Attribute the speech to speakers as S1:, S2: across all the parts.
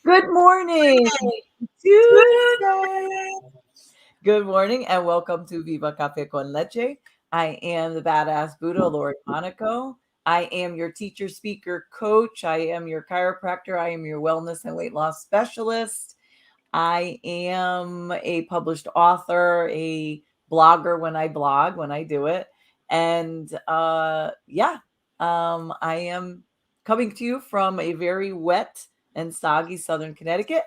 S1: Good morning, Tuesday. Good morning and welcome to Viva Cafe con Leche. I am the badass Buddha, Lori Monaco. I am your teacher, speaker, coach. I am your chiropractor. I am your wellness and weight loss specialist. I am a published author, a blogger when I blog, when I do it. And I am coming to you from a very wet and soggy Southern Connecticut.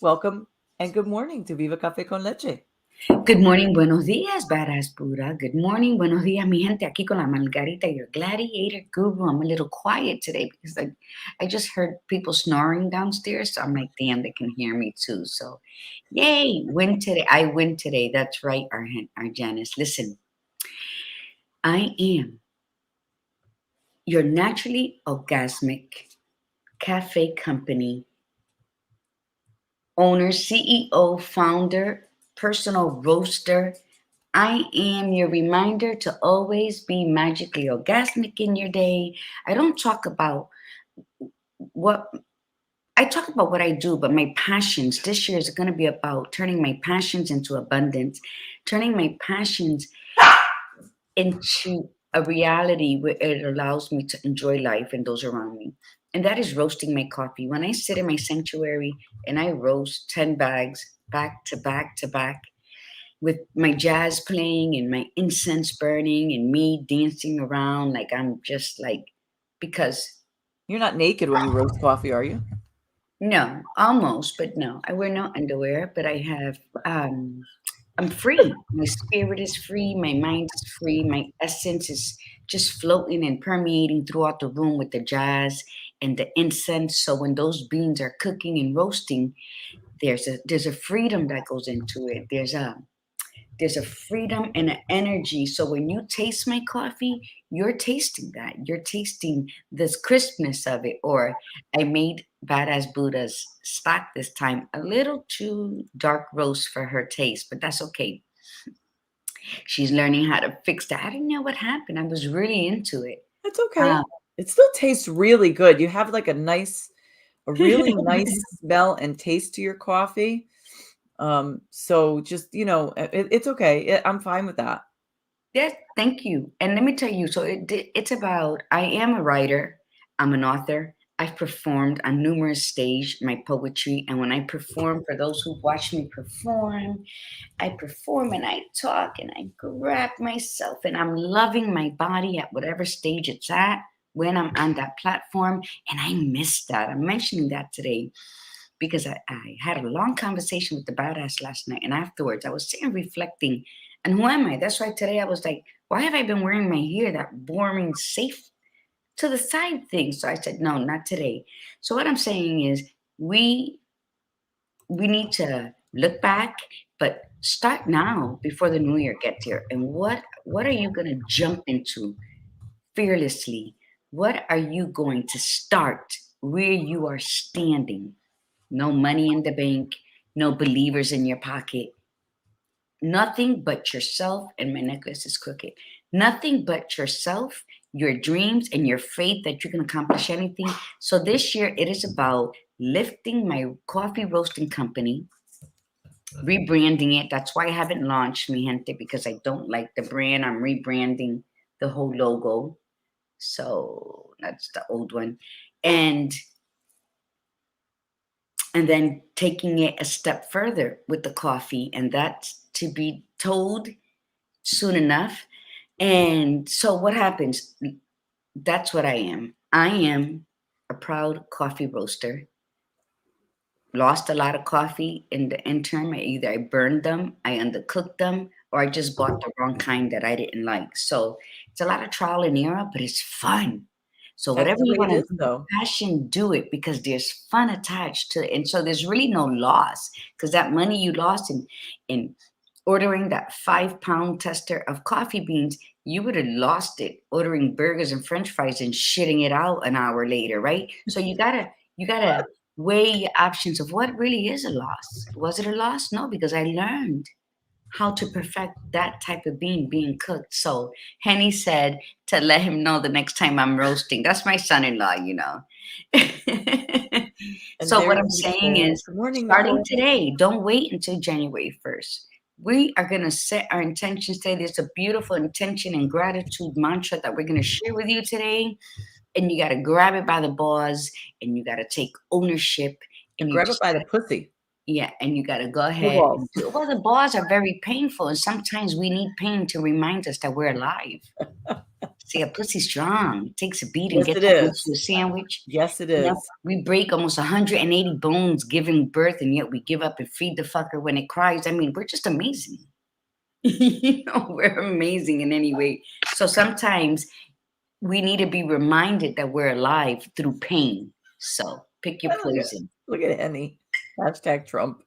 S1: Welcome and good morning to Viva Cafe con Leche.
S2: Good morning, buenos días, badass Buddha. Good morning, buenos días, mi gente. Aquí con la Margarita, your Gladiator Guru. I'm a little quiet today because I just heard people snoring downstairs. So I'm like, damn, they can hear me too. So, yay, win today. I win today. That's right, our Janice. Listen, I am your naturally orgasmic cafe company owner, CEO, founder, personal roaster. I am your reminder to always be magically orgasmic in your day. I don't talk about what I talk about what I do, but my passions this year is going to be about turning my passions into abundance, turning my passions into a reality where it allows me to enjoy life and those around me. And that is roasting my coffee. When I sit in my sanctuary and I roast 10 bags back to back to back, with my jazz playing and my incense burning and me dancing around like I'm just like because
S1: You're not naked when you roast coffee, are you?
S2: no, almost, but no, I wear no underwear, but I have I'm free. My spirit is free, my mind is free, my essence is just floating and permeating throughout the room with the jazz and the incense. So when those beans are cooking and roasting, there's a freedom that goes into it. There's a freedom and an energy. So when you taste my coffee, you're tasting that. You're tasting this crispness of it. Or I made Badass Buddha's stock this time a little too dark roast for her taste, but that's okay. She's learning how to fix that. I didn't know what happened. I was really into it.
S1: It's okay.
S2: Um,
S1: It still tastes really good. You have like a really nice smell and taste to your coffee. So just, it's okay. I'm fine with that.
S2: Yes, thank you. And let me tell you, so it's about, I am a writer, I'm an author. I've performed on numerous stage my poetry, and when I perform, for those who watch me perform, I perform and I talk and I grab myself and I'm loving my body at whatever stage it's at when I'm on that platform, and I miss that. I'm mentioning that today because I had a long conversation with the badass last night, and afterwards I was sitting reflecting, and who am I? That's why today I was like, why have I been wearing my hair that boring, safe to the side thing? So I said, no, not today. So what I'm saying is, we we need to look back, but start now before the new year gets here. And what are you gonna jump into fearlessly? What are you going to start where you are standing? No money in the bank, no believers in your pocket, nothing but yourself. And my necklace is crooked. Nothing but yourself, your dreams, and your faith that you can accomplish anything. So this year, it is about lifting my coffee roasting company, rebranding it. That's why I haven't launched mi gente, because I don't like the brand. I'm rebranding the whole logo. So that's the old one. And and then taking it a step further with the coffee, and that's to be told soon enough. And so what happens? That's what I am. I am a proud coffee roaster. Lost a lot of coffee in the interim. Either I burned them, I undercooked them, or I just bought the wrong kind that I didn't like. So it's a lot of trial and error, but it's fun. So
S1: That's
S2: whatever
S1: the
S2: you
S1: way
S2: want
S1: it
S2: to
S1: is,
S2: do with
S1: though.
S2: passion, do it because there's fun attached to it. And so there's really no loss because that money you lost in ordering that 5 pound tester of coffee beans, you would have lost it ordering burgers and French fries and shitting it out an hour later, right? So you gotta weigh your options of what really is a loss. Was it a loss? No, because I learned how to perfect that type of bean being cooked. So Henny said to let him know the next time I'm roasting. That's my son-in-law.
S1: And
S2: So what
S1: there's
S2: I'm saying
S1: Nicole.
S2: is,
S1: Good morning,
S2: starting
S1: Nicole.
S2: today, don't wait until January 1st. We are going to set our intentions today. There's a beautiful intention and gratitude mantra that we're going to share with you today. And you got to grab it by the balls and you got to take ownership and you
S1: Grab it
S2: just,
S1: by the pussy.
S2: yeah, and you got to go
S1: The
S2: ahead
S1: balls.
S2: and do it. Well, the balls are very painful. And sometimes we need pain to remind us that we're alive. See, a pussy's strong. It takes a beating,
S1: Yes,
S2: get
S1: it
S2: that into
S1: is.
S2: a sandwich.
S1: Yes, it
S2: You know,
S1: is.
S2: we break almost 180 bones giving birth, and yet we give up and feed the fucker when it cries. I mean, we're just amazing. We're amazing in any way. So sometimes we need to be reminded that we're alive through pain. So pick your poison.
S1: Look at Henny. Hashtag Trump.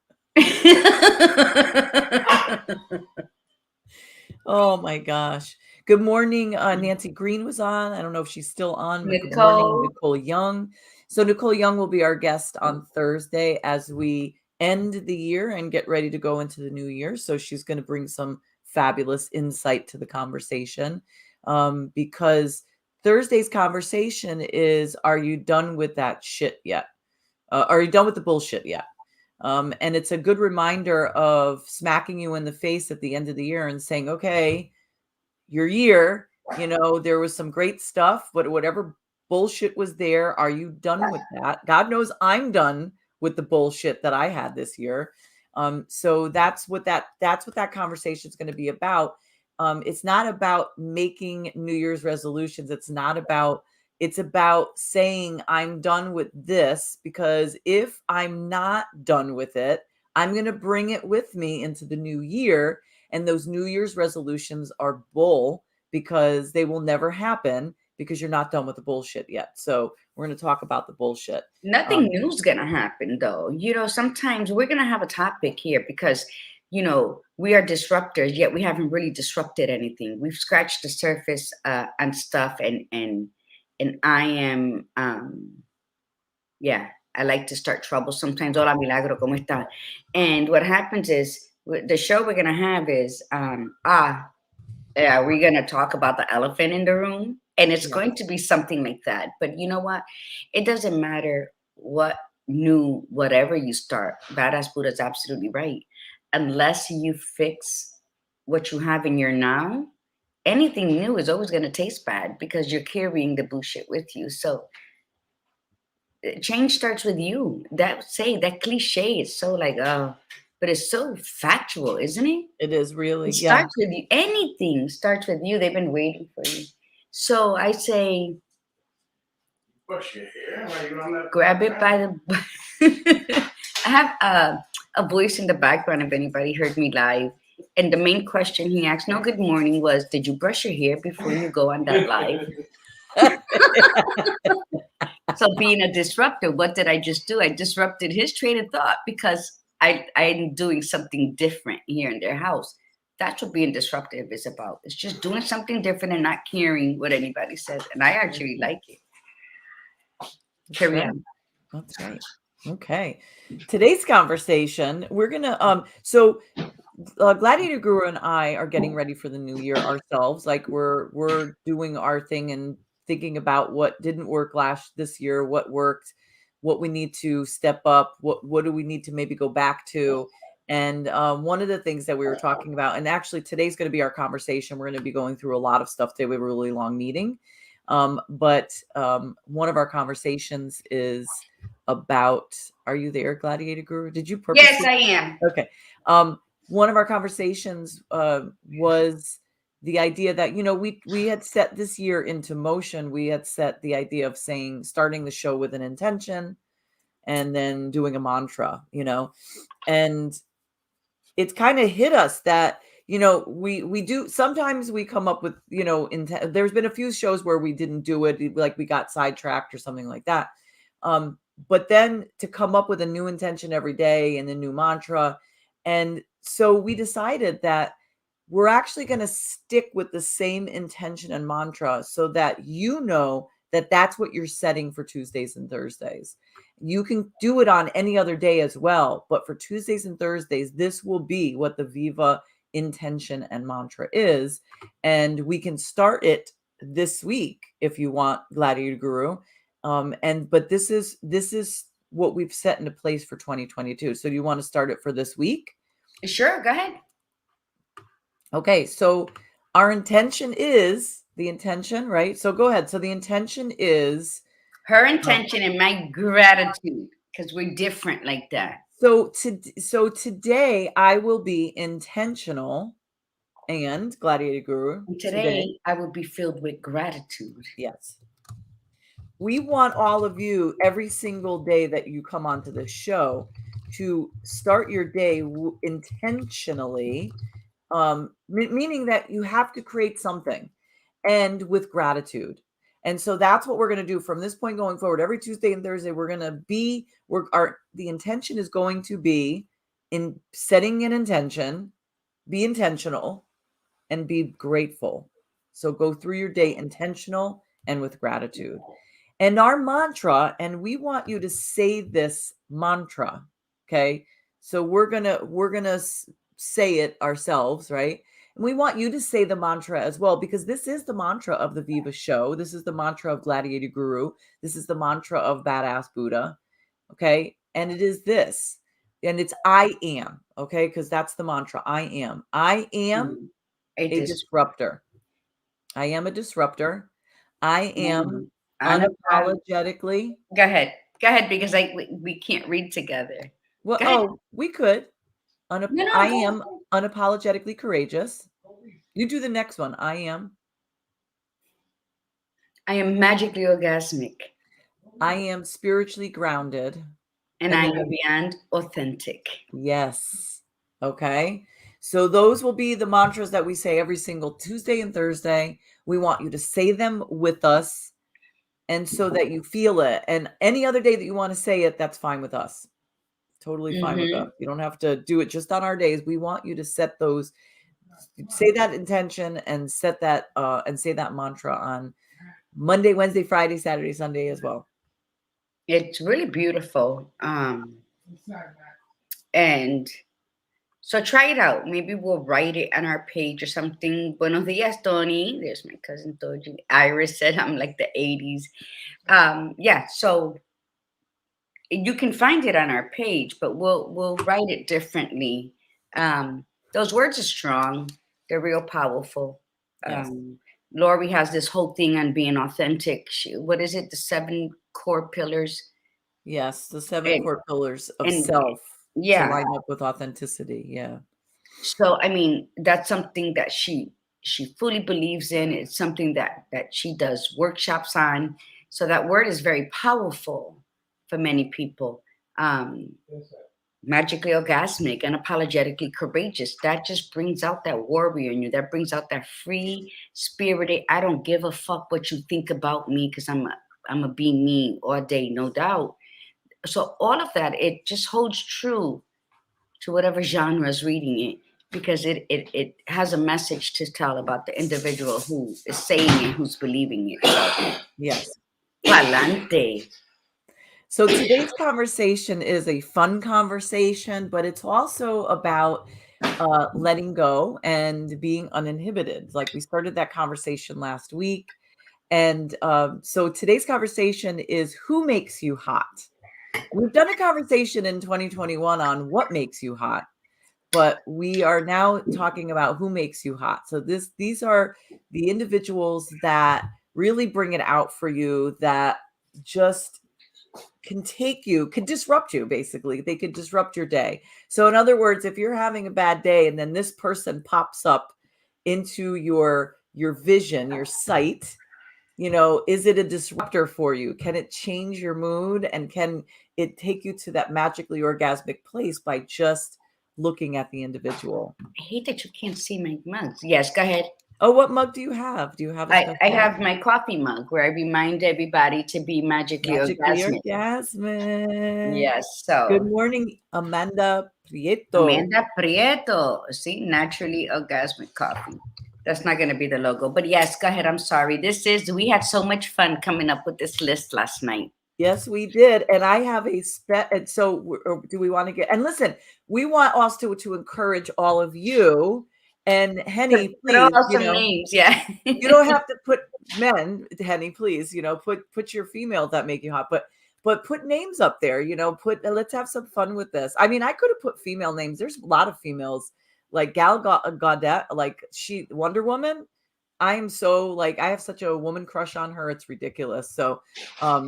S1: Oh my gosh. Good morning. Nancy Green was on. I don't know if she's still on, but good morning,
S2: Nicole,
S1: Nicole Young. So Nicole Young will be our guest on Thursday as we end the year and get ready to go into the new year. So she's going to bring some fabulous insight to the conversation, because Thursday's conversation is, are you done with that shit yet? Are you done with the bullshit yet? And it's a good reminder of smacking you in the face at the end of the year and saying, okay, your year, there was some great stuff, but whatever bullshit was there, are you done with that? God knows I'm done with the bullshit that I had this year. So that's what that conversation is going to be about. It's not about making New Year's resolutions. It's about saying I'm done with this, because if I'm not done with it, I'm going to bring it with me into the new year. And those New Year's resolutions are bull, because they will never happen, because you're not done with the bullshit yet. So we're going to talk about the bullshit.
S2: nothing new is going to happen though. Sometimes we're going to have a topic here because, we are disruptors, yet we haven't really disrupted anything. We've scratched the surface and stuff. And I am, yeah, I like to start trouble sometimes. Hola, milagro, ¿cómo está? And what happens is the show we're going to have is, we're going to talk about the elephant in the room. And it's going to be something like that. But you know what? It doesn't matter what new, whatever you start. Badass Buddha is absolutely right. Unless you fix what you have in your now, anything new is always going to taste bad because you're carrying the bullshit with you. So change starts with you. That cliche is so like, but it's so factual, isn't it?
S1: It is really,
S2: It
S1: yeah.
S2: starts with you. Anything starts with you. They've been waiting for you. So I say,
S3: Brush your hair while you're on that.
S2: grab it by the. I have a voice in the background if anybody heard me live. And the main question he asked, no, good morning, was, did you brush your hair before you go on that live? So being a disruptor, what did I just do? I disrupted his train of thought because I'm doing something different here in their house. That's what being disruptive is about. It's just doing something different and not caring what anybody says. And I actually like it. Carry on.
S1: That's right. Okay. Today's conversation, we're gonna Gladiator Guru and I are getting ready for the new year ourselves. Like we're doing our thing and thinking about what didn't work this year, what worked, what we need to step up, what do we need to maybe go back to. And one of the things that we were talking about, and actually today's going to be our conversation. We're going to be going through a lot of stuff today. We have a really long meeting. But one of our conversations is about, are you there, Gladiator Guru? Did you purposely?
S2: Yes, I am.
S1: Okay. One of our conversations was the idea that, we had set this year into motion. We had set the idea of starting the show with an intention and then doing a mantra, and it's kind of hit us that, we do, sometimes we come up with, there's been a few shows where we didn't do it, like we got sidetracked or something like that. But then to come up with a new intention every day and a new mantra. And so we decided that we're actually going to stick with the same intention and mantra so that that's what you're setting for Tuesdays and Thursdays. You can do it on any other day as well, but for Tuesdays and Thursdays, this will be what the Viva intention and mantra is. And we can start it this week if you want, Gladiator Guru. But this is what we've set into place for 2022. So do you want to start it for this week?
S2: Sure, go ahead.
S1: Okay, so our intention is the intention, right? So go ahead. So the intention is
S2: Her intention and my gratitude, because we're different like that.
S1: so today I will be intentional and Gladiator Guru
S2: And
S1: today.
S2: today, I will be filled with gratitude.
S1: Yes. We want all of you every single day that you come onto the show to start your day intentionally, meaning that you have to create something and with gratitude. And so that's what we're going to do from this point going forward. Every Tuesday and Thursday, the intention is going to be in setting an intention, be intentional, and be grateful. So go through your day intentional and with gratitude. And our mantra, and we want you to say this mantra, okay? So we're gonna say it ourselves, right? And we want you to say the mantra as well, because this is the mantra of the Viva Show. This is the mantra of Gladiator Guru. This is the mantra of Badass Buddha, okay? And it is this, and it's I am, okay? Because that's the mantra. I am. I am a disruptor. I am a disruptor. I am unapologetically.
S2: Go ahead. Go ahead, because we can't read together.
S1: Well,
S2: Go ahead.
S1: we could.
S2: No,
S1: I
S2: go
S1: am unapologetically courageous. You do the next one. I am
S2: magically orgasmic.
S1: I am spiritually grounded.
S2: And I am beyond authentic.
S1: Yes. Okay. So those will be the mantras that we say every single Tuesday and Thursday. We want you to say them with us, and so that you feel it. And any other day that you want to say it, that's fine with us. Totally fine with us. You don't have to do it just on our days. We want you to set those, say that intention and set that and say that mantra on Monday, Wednesday, Friday, Saturday, Sunday as well.
S2: It's really beautiful. And so try it out. Maybe we'll write it on our page or something. Buenos dias, Tony. There's my cousin Toji. Iris said I'm like the 80s. Yeah, so you can find it on our page, but we'll write it differently. Those words are strong. They're real powerful.
S1: Yes.
S2: Lori has this whole thing on being authentic. What is it? The 7 core pillars.
S1: Yes, the 7 core pillars of self.
S2: Yeah.
S1: To line up with authenticity. Yeah.
S2: So I mean, that's something that she fully believes in. It's something that she does workshops on. So that word is very powerful for many people. Magically orgasmic and unapologetically courageous. That just brings out that warrior in you. That brings out that free spirited. I don't give a fuck what you think about me, because I'm a be me all day, no doubt. So all of that, it just holds true to whatever genre is reading it, because it has a message to tell about the individual who is saying it, who's believing it. So,
S1: yes.
S2: Palante.
S1: So today's conversation is a fun conversation, but it's also about letting go and being uninhibited. Like we started that conversation last week. And so today's conversation is who makes you hot? We've done a conversation in 2021 on what makes you hot, but we are now talking about who makes you hot. So these are the individuals that really bring it out for you, that just could disrupt you. Basically, they could disrupt your day. So in other words, if you're having a bad day and then this person pops up into your vision, your sight, is it a disruptor for you? Can it change your mood? And can it take you to that magically orgasmic place by just looking at the individual?
S2: I hate that you can't see my mugs. Yes, go ahead.
S1: Oh, what mug do you have? Do you have
S2: I have my coffee mug where I remind everybody to be magically orgasmic. Yes. So
S1: good morning, Amanda Prieto.
S2: Amanda Prieto. See, naturally orgasmic coffee. That's not going to be the logo, but yes, go ahead. I'm sorry. We had so much fun coming up with this list last night.
S1: Yes, we did. And I have and so do we want to get, and listen, we want also to encourage all of you. And Henny, please,
S2: names, yeah.
S1: You don't have to put men, Henny, please, put your females that make you hot, but but put names up there, let's have some fun with this. I mean, I could have put female names. There's a lot of females like Gadot, like Wonder Woman. I am so like, I have such a woman crush on her. It's ridiculous. So,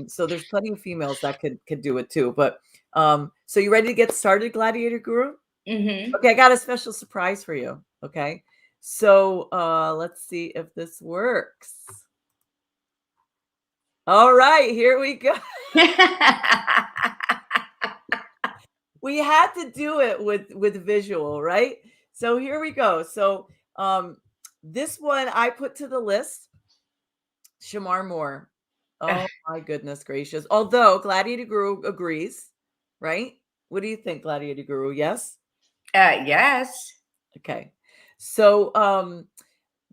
S1: so there's plenty of females that could do it too. But, so you ready to get started, Gladiator Guru?
S2: Mm-hmm.
S1: Okay. I got a special surprise for you. Okay. So, let's see if this works. All right, here we go. We had to do it with visual, right? So here we go. So, this one I put to the list. Shamar Moore. Oh my goodness gracious. Although Gladiator Guru agrees, right? What do you think, Gladiator Guru? Yes?
S2: Yes.
S1: Okay. So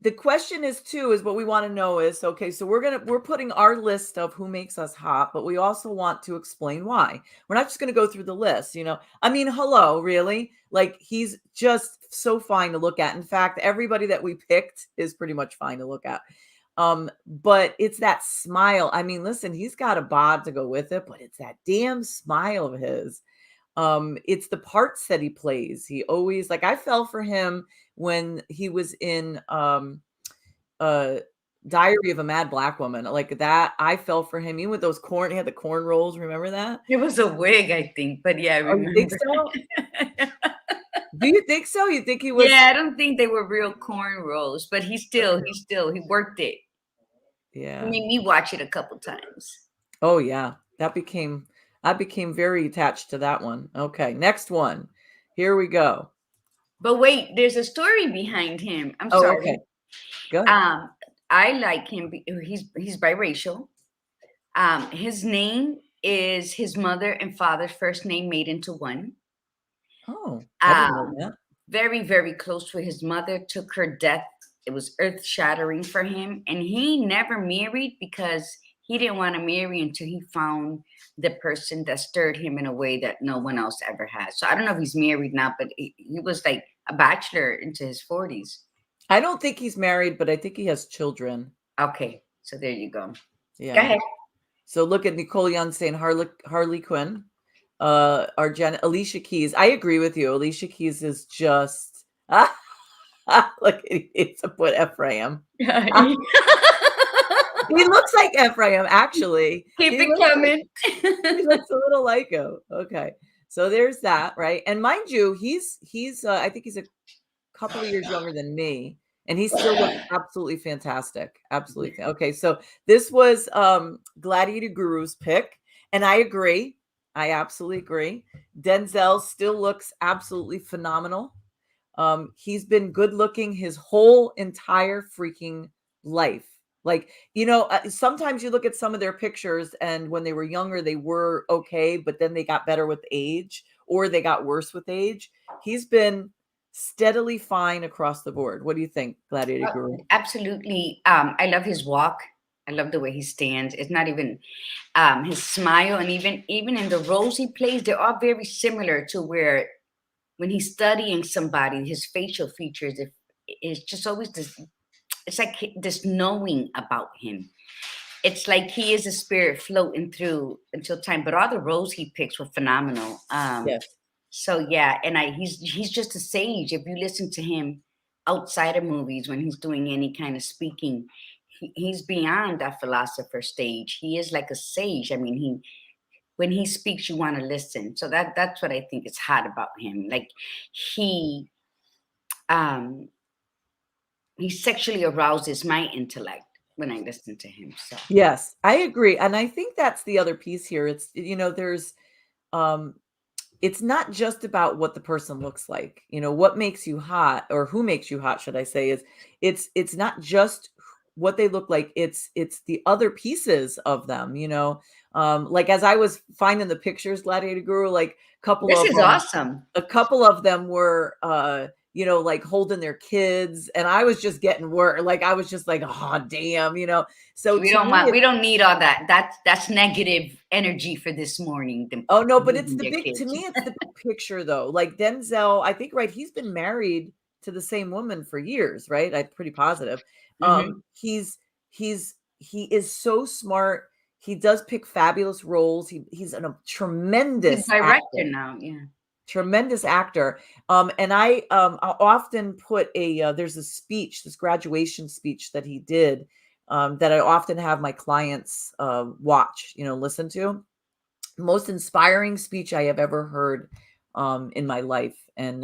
S1: the question is what we want to know is, okay, so we're putting our list of who makes us hot, but we also want to explain why. We're not just going to go through the list, I mean, hello, really? Like, he's just so fine to look at. In fact, everybody that we picked is pretty much fine to look at. But it's that smile. I mean, listen, he's got a bod to go with it, but it's that damn smile of his. It's the parts that he plays. He always, like, I fell for him when he was in Diary of a Mad Black Woman. Like that, I fell for him. Even with those he had the corn rolls, remember that?
S2: It was a wig, I think, but yeah, I
S1: Oh, you think
S2: remember.
S1: so? Do you think so? You think he was?
S2: Yeah, I don't think they were real corn rolls, but he worked it.
S1: Yeah.
S2: He made me watch it a couple times.
S1: Oh yeah. I became very attached to that one. Okay, next one. Here we go.
S2: But wait, there's a story behind him. I'm
S1: Oh,
S2: sorry.
S1: okay. Good.
S2: I like him. He's biracial. His name is his mother and father's first name made into one.
S1: Oh, I didn't know that.
S2: Very, very close with his mother. Took her death. It was earth shattering for him, and he never married because he didn't want to marry until he found the person that stirred him in a way that no one else ever has. So I don't know if he's married now, but he was like a bachelor into his 40s.
S1: I don't think he's married, but I think he has children.
S2: Okay, so there you go.
S1: Yeah.
S2: Go ahead.
S1: So look at Nicole Young saying Harley Quinn. Alicia Keys. I agree with you. Alicia Keys is just look, it's a put Ephraim. He looks like Ephraim, actually.
S2: Keep it coming.
S1: He looks a little like him. Okay. So there's that, right? And mind you, he's I think he's a couple of years younger than me, and he still looks absolutely fantastic. Absolutely. Okay. So this was Gladiator Guru's pick, and I agree. I absolutely agree. Denzel still looks absolutely phenomenal. He's been good looking his whole entire freaking life. Like, sometimes you look at some of their pictures and when they were younger, they were okay, but then they got better with age or they got worse with age. He's been steadily fine across the board. What do you think, Gladiator Guru?
S2: Absolutely. I love his walk. I love the way he stands. It's not even his smile, and even in the roles he plays, they're all very similar to where when he's studying somebody, his facial features, it's just always this. It's like this knowing about him. It's like he is a spirit floating through until time. But all the roles he picks were phenomenal.
S1: Yes.
S2: So yeah, and he's just a sage. If you listen to him outside of movies when he's doing any kind of speaking, he's beyond that philosopher stage. He is like a sage. I mean, when he speaks, you want to listen. So that's what I think is hot about him. Like he sexually arouses my intellect when I listen to him. So
S1: yes, I agree. And I think that's the other piece here. It's, there's, it's not just about what the person looks like, what makes you hot, or who makes you hot, should I say, is it's not just what they look like. It's the other pieces of them, like as I was finding the pictures, Gladiator Guru, like
S2: this is awesome.
S1: A couple of them were, like holding their kids, and I was just getting work. Like I was just like, oh damn, So
S2: we don't need all that. That's negative energy for this morning.
S1: Oh no, but it's the big kids. To me, it's the big picture though. Like Denzel, I think, right, he's been married to the same woman for years, right? I'm pretty positive. He is so smart. he does pick fabulous roles. He's a tremendous
S2: He's director
S1: actor.
S2: now. Yeah.
S1: Tremendous actor. And I often put there's a speech, this graduation speech that he did, that I often have my clients watch, listen to. Most inspiring speech I have ever heard in my life. And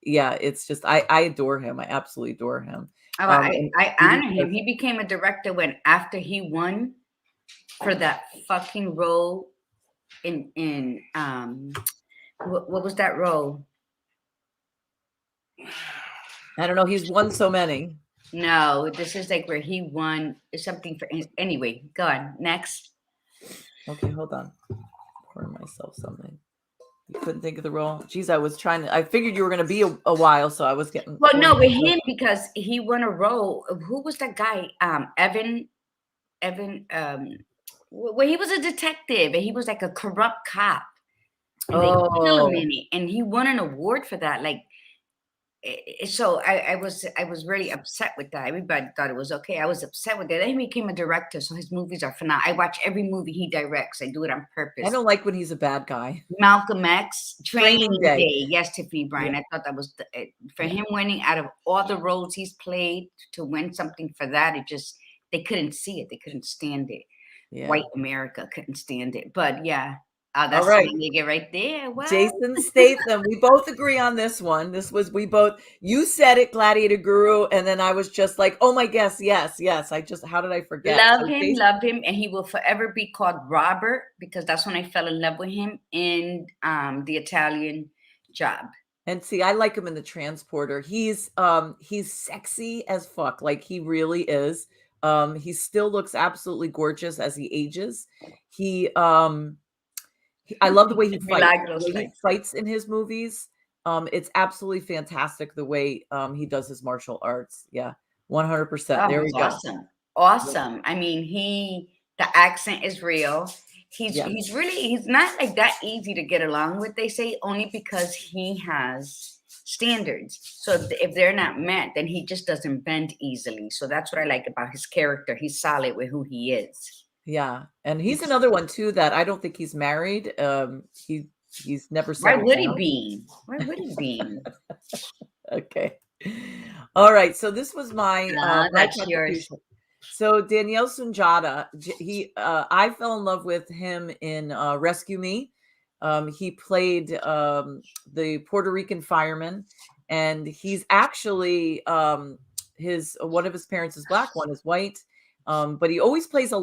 S1: yeah, it's just, I adore him. I absolutely adore him.
S2: Oh, I honor him. He became a director when after he won for that fucking role in what was that role?
S1: I don't know. He's won so many.
S2: No, this is like where he won something for. Anyway, go on. Next.
S1: Okay, hold on. Pour myself something. You couldn't think of the role? Geez, I figured you were going to be a while, so I was getting.
S2: Well, no, with him because he won a role. Who was that guy? Evan. Well, he was a detective and he was like a corrupt cop. And they killed him in it, and he won an award for that. Like, so I was really upset with that. Everybody thought it was okay. I was upset with that. Then he became a director, so his movies are phenomenal. I watch every movie he directs. I do it on purpose.
S1: I don't like when he's a bad guy.
S2: Malcolm X, Training Day. Yes, Tiffany Bryan.
S1: Yeah.
S2: I thought that was for him winning out of all the roles he's played to win something for that. It just they couldn't see it. They couldn't stand it. Yeah. White America couldn't stand it. But yeah. That's right. Nigga right there. Wow.
S1: Jason Statham. We both agree on this one. You said it, Gladiator Guru, and then I was just like, oh my gosh, yes. How did I forget?
S2: Love him, and he will forever be called Robert because that's when I fell in love with him in the Italian Job.
S1: And see, I like him in The Transporter. He's sexy as fuck. Like he really is. He still looks absolutely gorgeous as he ages. I love the way he fights in his movies. It's absolutely fantastic the way he does his martial arts. Yeah, 100%. There we go.
S2: Awesome. Yeah. I mean, the accent is real. He's not like that easy to get along with. They say only because he has standards. So if they're not met, then he just doesn't bend easily. So that's what I like about his character. He's solid with who he is.
S1: Yeah, and he's another one too that I don't think he's married. He's never said.
S2: Why would he be?
S1: Okay. All right. So this was my
S2: that's yours.
S1: So Daniel Sunjata, I fell in love with him in Rescue Me. He played the Puerto Rican fireman, and he's actually one of his parents is black, one is white. But he always plays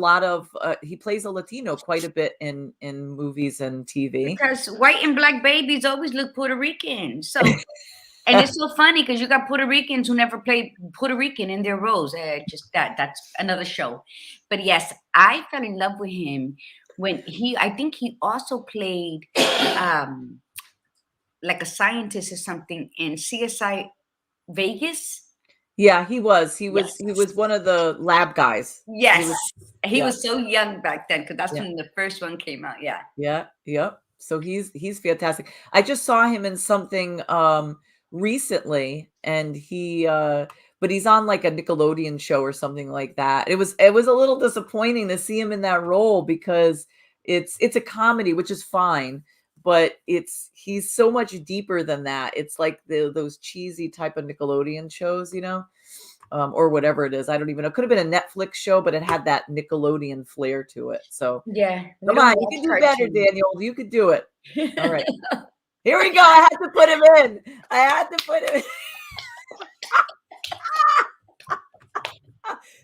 S1: he plays a Latino quite a bit in movies and TV.
S2: Because white and black babies always look Puerto Rican. So, and it's so funny because you got Puerto Ricans who never played Puerto Rican in their roles. That's another show. But yes, I fell in love with him when I think he also played like a scientist or something in CSI Vegas.
S1: Yeah, he was one of the lab guys.
S2: Yes. He was so young back then because that's when the first one came out. Yeah.
S1: Yeah. Yep. So he's fantastic. I just saw him in something recently, and but he's on like a Nickelodeon show or something like that. It was a little disappointing to see him in that role because it's a comedy, which is fine, but he's so much deeper than that. It's like those cheesy type of Nickelodeon shows, or whatever it is. I don't even know. It could have been a Netflix show, but it had that Nickelodeon flair to it. So
S2: yeah,
S1: come on, you can do better, Daniel. You could do it. All right, here we go. I had to put him in.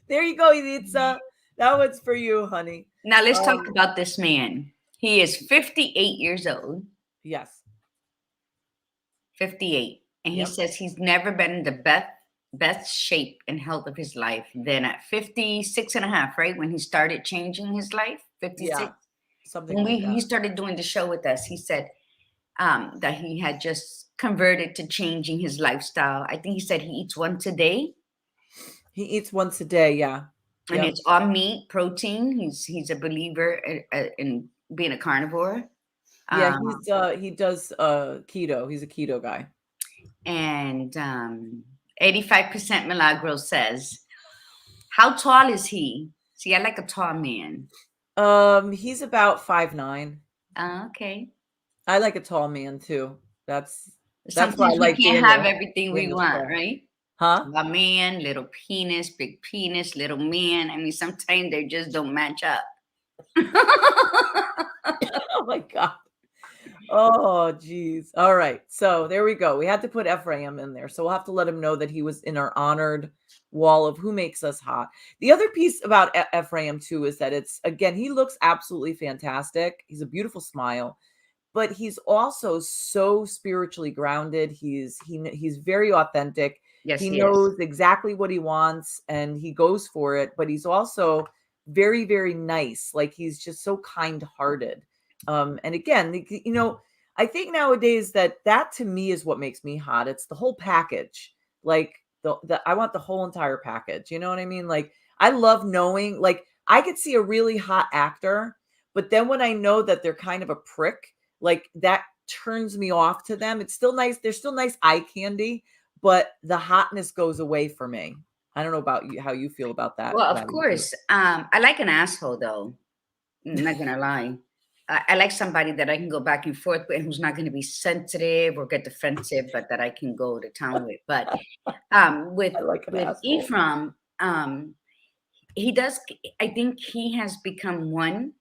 S1: There you go, Elitza. That one's for you, honey.
S2: Now let's talk about this man. He is 58 years old.
S1: Yes.
S2: 58. And he says he's never been in the best shape and health of his life than at 56 and a half, right? When he started changing his life, 56. Yeah,
S1: something like that.
S2: He started doing the show with us. He said that he had just converted to changing his lifestyle. I think he said he eats once a day.
S1: He eats once a day, yeah.
S2: And it's all meat, protein. He's a believer in being a carnivore.
S1: Yeah, he does keto. He's a keto guy.
S2: And 85% Milagro says, how tall is he? See, I like a tall man.
S1: He's about 5'9".
S2: Okay.
S1: I like a tall man too. That's why I
S2: Sometimes we
S1: like
S2: can't
S1: doing
S2: have
S1: the
S2: everything we want,
S1: show.
S2: right?
S1: Huh?
S2: A man, little penis, little man. I mean, sometimes they just don't match up.
S1: Oh my god. Oh, geez. All right. So there we go. We had to put Ephraim in there. So we'll have to let him know that he was in our honored wall of who makes us hot. The other piece about Ephraim, too, is that again, he looks absolutely fantastic. He's a beautiful smile, but he's also so spiritually grounded. He's very authentic.
S2: Yes,
S1: He
S2: he is.
S1: knows exactly what he wants and he goes for it, but he's also very, very nice. Like he's just so kind-hearted. And again, I think nowadays that to me is what makes me hot. It's the whole package. Like the I want the whole entire package. You know what I mean? Like I love knowing, like I could see a really hot actor, but then when I know that they're kind of a prick, like that turns me off to them. It's still nice. They're still nice eye candy, but the hotness goes away for me. I don't know about you, how you feel about that,
S2: Well, of
S1: Gladiator.
S2: course. I like an asshole, though. I'm not gonna lie. I like somebody that I can go back and forth with, who's not going to be sensitive or get defensive, but that I can go to town with. But with
S1: I like an
S2: with
S1: asshole.
S2: Ephraim, he does. I think he has become one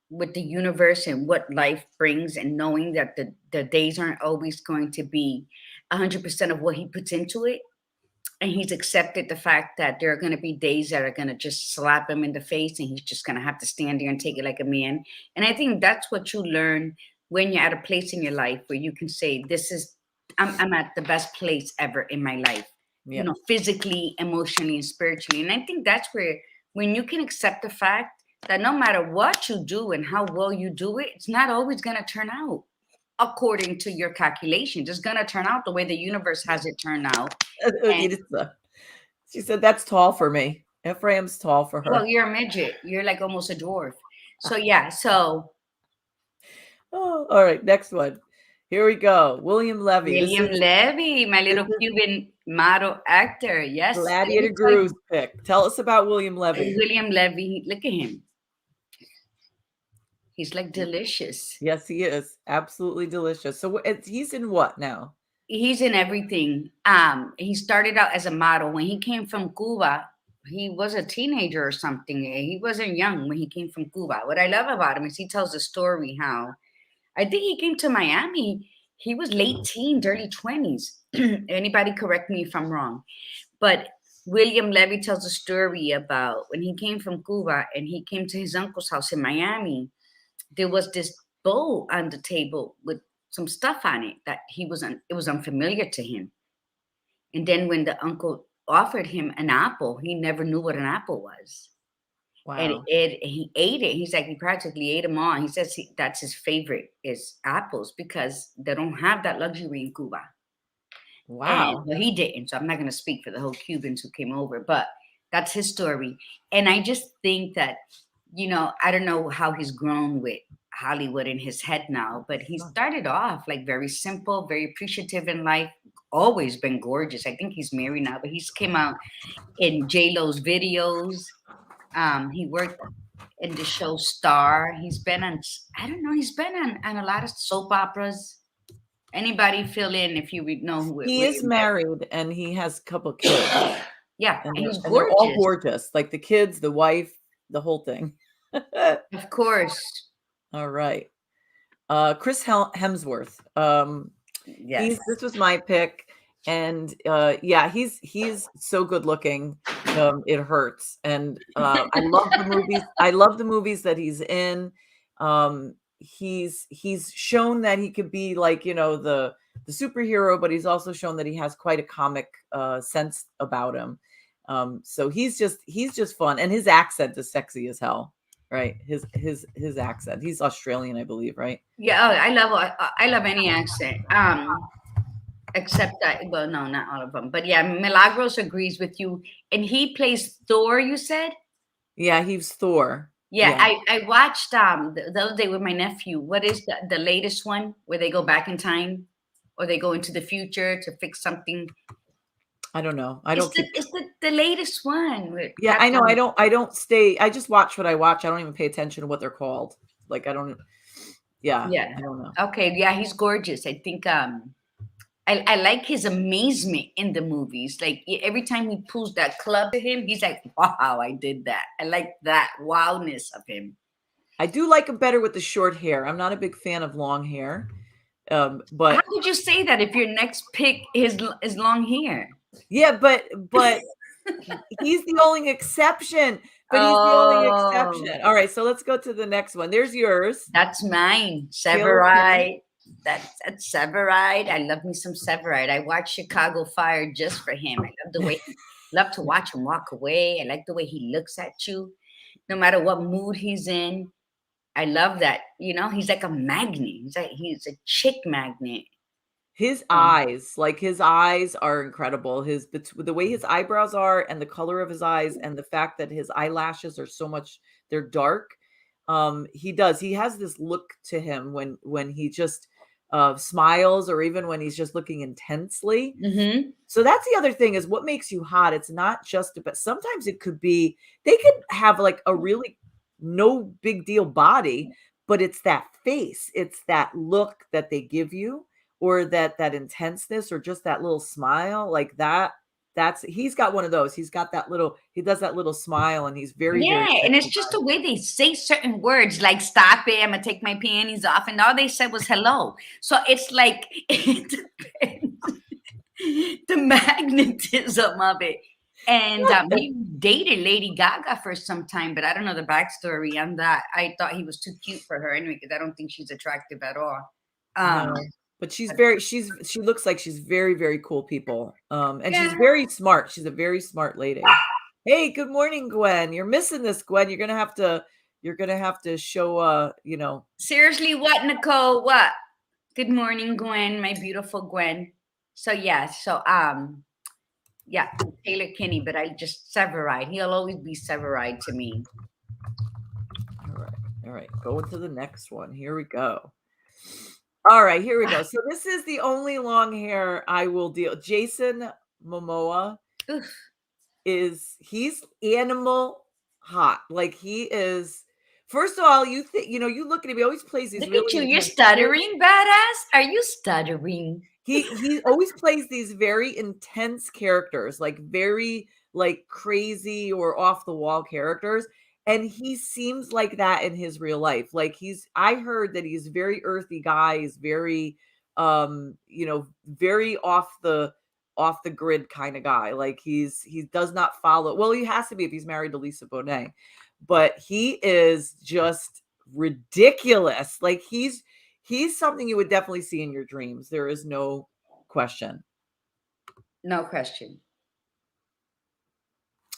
S2: with the universe and what life brings, and knowing that the days aren't always going to be 100% of what he puts into it. And he's accepted the fact that there are going to be days that are going to just slap him in the face, and he's just going to have to stand there and take it like a man. And I think that's what you learn when you're at a place in your life where you can say, this is, I'm at the best place ever in my life,
S1: Yeah.
S2: physically, emotionally, and spiritually. And I think that's where, when you can accept the fact that no matter what you do and how well you do it, it's not always going to turn out according to your calculations. It's going to turn out the way the universe has it turn out. And
S1: She said that's tall for me. Ephraim's tall for
S2: well,
S1: her.
S2: you're a midget. You're like almost a dwarf. So yeah. So
S1: Oh, all right. Next one. Here we go. William Levy.
S2: William Levy, my
S1: This
S2: little
S1: is
S2: Cuban model actor. Yes. Let me
S1: Gladiator
S2: tell
S1: Guru's
S2: you,
S1: pick. Tell us about William Levy.
S2: William Levy. Look at him. He's like delicious.
S1: Yes, he is. Absolutely delicious. So he's in what now?
S2: He's in everything. He started out as a model when he came from Cuba. He was a teenager or something. He wasn't young when he came from Cuba. What I love about him is he tells the story how I think he came to Miami. He was late teens, early 20s. Anybody correct me if I'm wrong. But William Levy tells a story about when he came from Cuba and he came to his uncle's house in Miami. There was this bowl on the table with some stuff on it that it was unfamiliar to him. And then when the uncle offered him an apple, he never knew what an apple was. And
S1: Wow.
S2: he ate it. He's like, he practically ate them all. He says that's his favorite is apples because they don't have that luxury in Cuba. And
S1: Wow.
S2: well, he didn't. So I'm not going to speak for the whole Cubans who came over, but that's his story. And I just think that, I don't know how he's grown with Hollywood in his head now, but he started off like very simple, very appreciative in life, always been gorgeous. I think he's married now, but he's came out in J-Lo's videos. He worked in the show Star. He's been on, I don't know, he's been on a lot of soap operas. Anybody fill in if you know who
S1: He is
S2: William Levy.
S1: married and he has a couple kids.
S2: Yeah,
S1: And
S2: and he's
S1: they're all
S2: gorgeous.
S1: gorgeous. Like the kids, the wife, the whole thing.
S2: Of course.
S1: All right. Chris Hemsworth.
S2: Yes.
S1: This was my pick, and yeah, he's so good looking. It hurts, and I love the movies. I love the movies that he's in. He's shown that he could be like the superhero, but he's also shown that he has quite a comic sense about him. So he's just fun, and his accent is sexy as hell. Right, his accent. He's Australian, I believe, right?
S2: Yeah, I love any accent. Except that, well, no, not all of them. But yeah, Milagros agrees with you. And he plays Thor, you said?
S1: Yeah, he's Thor.
S2: Yeah,
S1: Yeah.
S2: I watched the other day with my nephew. What is the latest one where they go back in time or they go into the future to fix something?
S1: I don't know. I don't keep.
S2: It's the latest one with
S1: Yeah, I know. I don't stay. I just watch what I watch. I don't even pay attention to what they're called. Like I don't. Yeah,
S2: Yeah.
S1: I don't know.
S2: Okay. Yeah, he's gorgeous. I think I like his amazement in the movies. Like every time he pulls that club to him, he's like, "Wow, I did that." I like that wowness of him.
S1: I do like him better with the short hair. I'm not a big fan of long hair.
S2: How
S1: But
S2: could you say that if your next pick is long hair?
S1: yeah, but he's the only exception. But he's the only
S2: Oh,
S1: exception. All right, so let's go to the next one. There's yours.
S2: that's mine.
S1: Taylor Kinney.
S2: Severide. That's Severide. I love me some Severide. I watched Chicago Fire just for him. I love the way love to watch him walk away. I like the way he looks at you, no matter what mood he's in. I love that. You know, he's like a magnet. He's a chick magnet.
S1: His
S2: Um,
S1: eyes, like his eyes are incredible. The way his eyebrows are and the color of his eyes and the fact that his eyelashes are they're dark. He has this look to him when he just smiles, or even when he's just looking intensely.
S2: mhm.
S1: So that's the other thing, is what makes you hot. It's not just about, sometimes it could be, they could have like a really no big deal body, but it's that face, it's that look that they give you, or that intenseness, or just that little smile like that. He's got one of those. He does that little smile, and he's very,
S2: Yeah,
S1: very
S2: and it's
S1: sexy
S2: just
S1: guy.
S2: the way they say certain words, like "stop it," "I'm gonna take my panties off," and all they said was "hello." So it's like it depends the magnetism of it. And he dated Lady Gaga for some time, but I don't know the backstory on that. I thought he was too cute for her anyway, because I don't think she's attractive at all.
S1: No,
S2: Um,
S1: but
S2: but
S1: she looks like she's very, very cool people. And she's
S2: yeah,
S1: very smart. She's a very smart lady. Hey, good morning, Gwen. You're missing this, Gwen. You're gonna have to show
S2: seriously, what, Nicole? What? Good morning, Gwen, my beautiful Gwen. So yeah, Taylor Kinney, but I just Severide. He'll always be Severide to me.
S1: All right. Going to the next one. Here we go. All right, here we go. So this is the only long hair I will deal. Jason Momoa
S2: Oof.
S1: he's animal hot. Like he is. First of all, you look at him. He always plays these
S2: Look at
S1: really
S2: you. You're
S1: intense characters.
S2: stuttering, badass. Are you stuttering?
S1: He always plays these very intense characters, like very like crazy or off the wall characters, and he seems like that in his real life. Like I heard that he's a very earthy guy. He's very very off the grid kind of guy. Like he does not follow. Well, he has to be if he's married to Lisa Bonet, but he is just ridiculous. Like he's something you would definitely see in your dreams. There is no question.
S2: No question.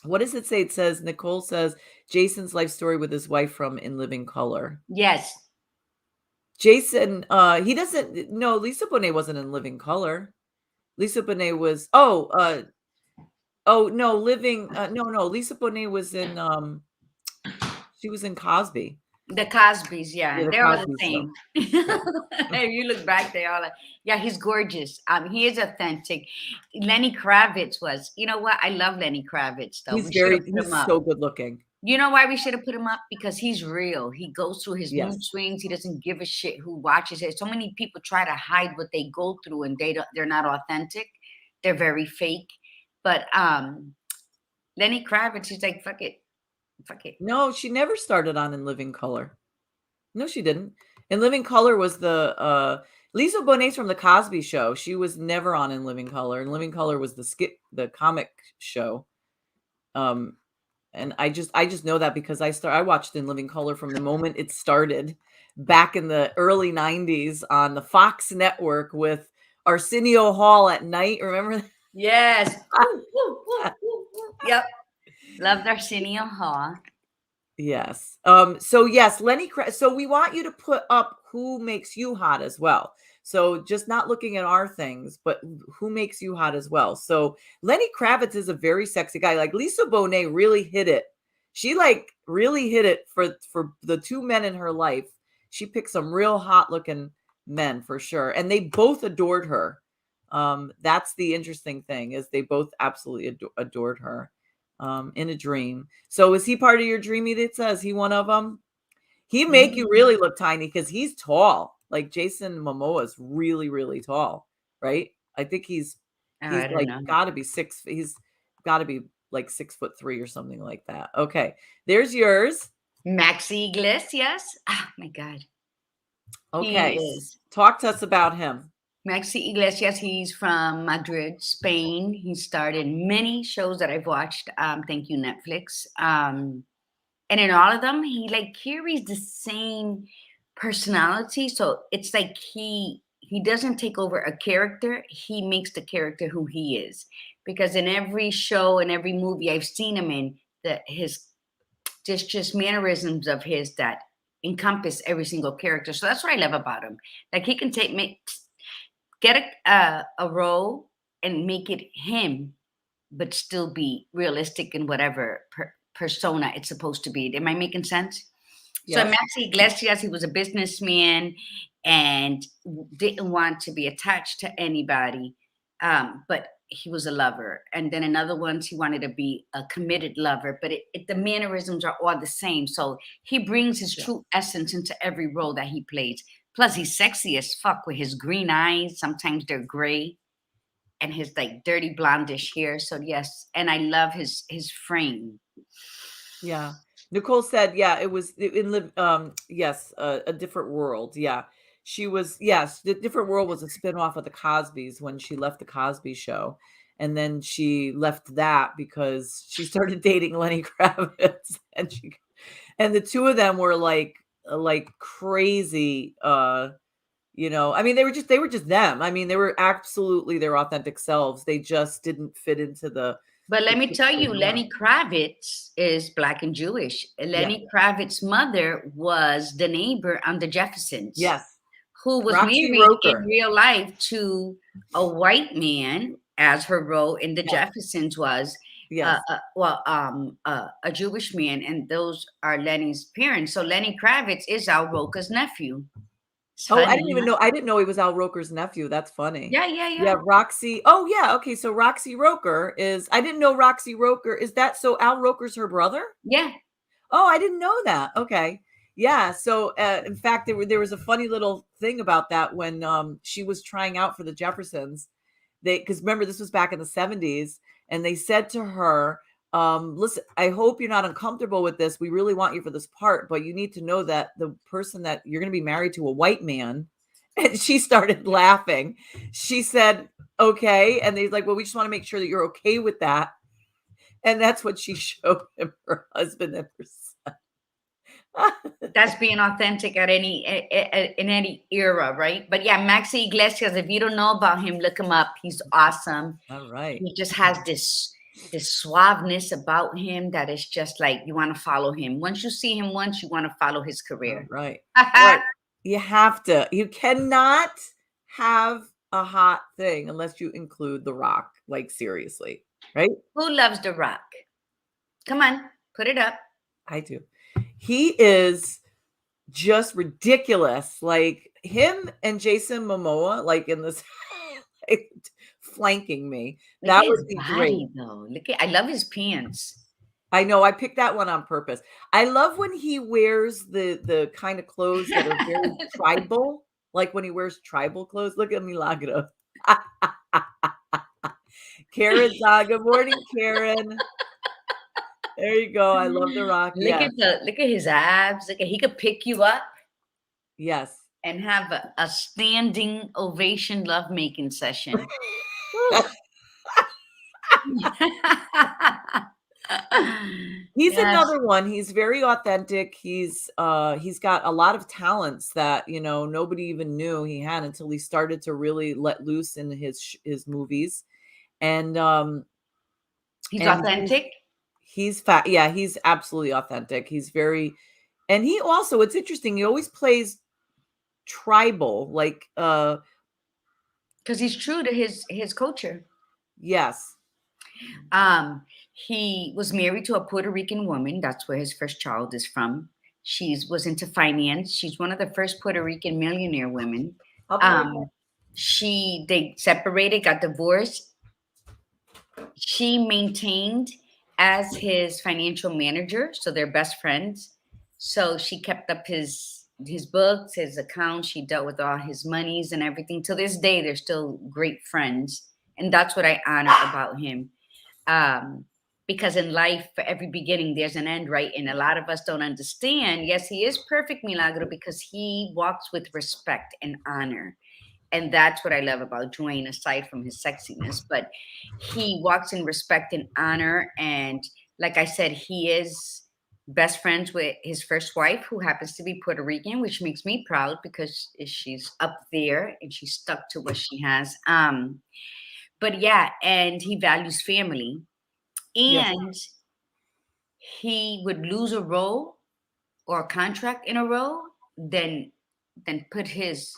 S1: What does it say? It says, Nicole says, Jason's life story with his wife from In Living Color.
S2: Yes.
S1: Jason, he doesn't, no, Lisa Bonet wasn't in Living Color. Lisa Bonet was, no, no, Lisa Bonet was in, she was in Cosby.
S2: The Cosbys, yeah,
S1: Yeah, the
S2: they're all the
S1: Cosby Show.
S2: same. If you look back, they all like, yeah, he's gorgeous. He is authentic. Lenny Kravitz was, you know what? I love Lenny Kravitz though. We should have put him
S1: He's
S2: up.
S1: so good looking.
S2: You know why we should have put him up? Because he's real. He goes through his mood
S1: Yes.
S2: swings. He doesn't give a shit who watches it. So many people try to hide what they go through, and they're not authentic. They're very fake. But Lenny Kravitz, he's like, fuck it. Fuck it.
S1: No, she never started on In Living Color. No, she didn't. In Living Color was the Lisa Bonet's from the Cosby Show. She was never on In Living Color. In Living Color was the comic show. And I just know that because I watched In Living Color from the moment it started back in the early 90s on the Fox network with Arsenio Hall at night. Remember?
S2: Yes. Yep. Loved Arsenio Hall.
S1: Yes. So yes, so we want you to put up who makes you hot as well. So just not looking at our things, but who makes you hot as well. So Lenny Kravitz is a very sexy guy. Like Lisa Bonet really hit it. She like really hit it for the two men in her life. She picked some real hot looking men for sure. And they both adored her. That's the interesting thing, is they both absolutely adored her in a dream. So is he part of your dream, Editha? Is he one of them? He make you really look tiny because he's tall. Like Jason Momoa is really, really tall, right? I think he's
S2: Oh, I don't
S1: like
S2: know.
S1: got to be he's got to be like 6'3" or something like that. Okay, there's yours.
S2: Maxi Iglesias. Oh my God. He
S1: Okay,
S2: is.
S1: talk to us about him.
S2: Maxi Iglesias, he's from Madrid, Spain. He starred in many shows that I've watched. Thank you, Netflix. And in all of them, he like carries the same personality. So it's like he doesn't take over a character. He makes the character who he is. Because in every show and every movie I've seen him in, that his just mannerisms of his that encompass every single character. So that's what I love about him. Like he can get a role and make it him, but still be realistic in whatever persona it's supposed to be. Am I making sense? So
S1: Yes.
S2: Maxi Iglesias, he was a businessman and didn't want to be attached to anybody, but he was a lover. And then another ones, he wanted to be a committed lover, but the mannerisms are all the same. So he brings his true essence into every role that he plays. Plus, he's sexy as fuck with his green eyes. Sometimes they're gray, and his like dirty blondish hair. So yes, and I love his frame.
S1: Yeah. Nicole said, yeah, it was in live yes, a different world. Yeah. She was, yes, the different world was a spinoff of the Cosbys when she left the Cosby show. And then she left that because she started dating Lenny Kravitz, and the two of them were like crazy, I mean, they were just them. I mean, they were absolutely their authentic selves. They just didn't fit into
S2: But
S1: the
S2: let me tell
S1: typical
S2: you,
S1: norm.
S2: Lenny Kravitz is black and Jewish.
S1: Yeah.
S2: Lenny Kravitz's mother was the neighbor on the Jeffersons,
S1: Yes.
S2: who was
S1: Roxy
S2: married in
S1: Roker.
S2: real life to a white man, as her role in the Jeffersons was.
S1: Yes.
S2: A Jewish man, and those are Lenny's parents. So Lenny Kravitz is Al Roker's nephew. It's
S1: Oh,
S2: funny, huh?
S1: I didn't know he was Al Roker's nephew. That's funny.
S2: Yeah.
S1: Yeah, Roxy. Oh, yeah. Okay, so Roxy Roker I didn't know Roxy Roker. Is that so Al Roker's her brother?
S2: Yeah.
S1: Oh, I didn't know that. Okay. Yeah. So, in fact, there was a funny little thing about that when she was trying out for the Jeffersons. Because remember, this was back in the 70s, and they said to her, listen, I hope you're not uncomfortable with this. We really want you for this part, but you need to know that the person that you're going to be married to a white man. And she started laughing. She said, okay. And they're like, well, we just want to make sure that you're okay with that. And that's what she showed him, her husband and her son.
S2: That's being authentic at in any era, right? But yeah, Maxi Iglesias, if you don't know about him, look him up. He's awesome.
S1: All right.
S2: He just has this suaveness about him that is just like you want to follow him. Once you see him once, you want to follow his career.
S1: All right. Right. You have to. You cannot have a hot thing unless you include The Rock. Like, seriously, right?
S2: Who loves The Rock? Come on, put it up.
S1: I do. He is just ridiculous. Like him and Jason Momoa, like in this, like, flanking me. That would be great.
S2: Though. I love his pants.
S1: I know. I picked that one on purpose. I love when he wears the kind of clothes that are very tribal, like when he wears tribal clothes. Look at Milagro. Karen's on. Good morning, Karen. There you go. I love The Rock.
S2: Look at his abs. He could pick you up.
S1: Yes.
S2: And have a standing ovation lovemaking session.
S1: He's another one. He's very authentic. He's got a lot of talents that nobody even knew he had until he started to really let loose in his movies. And
S2: he's authentic.
S1: He's yeah, he's absolutely authentic. He's very, and he also, it's interesting, he always plays tribal, like
S2: because he's true to his culture.
S1: Yes.
S2: He was married to a Puerto Rican woman. That's where his first child is from. She was into finance. She's one of the first Puerto Rican millionaire women. They separated, got divorced. She maintained as his financial manager, so they're best friends. So she kept up his books, his accounts. She dealt with all his monies and everything. To this day, they're still great friends, and that's what I honor about him. Um, because in life, for every beginning, there's an end, right? And a lot of us don't understand. Yes, he is perfect, Milagro, because he walks with respect and honor. And that's what I love about Dwayne, aside from his sexiness. But he walks in respect and honor. And like I said, he is best friends with his first wife, who happens to be Puerto Rican, which makes me proud because she's up there and she stuck to what she has. But yeah, and he values family.
S1: Yes.
S2: And he would lose a role or a contract in a row, then put his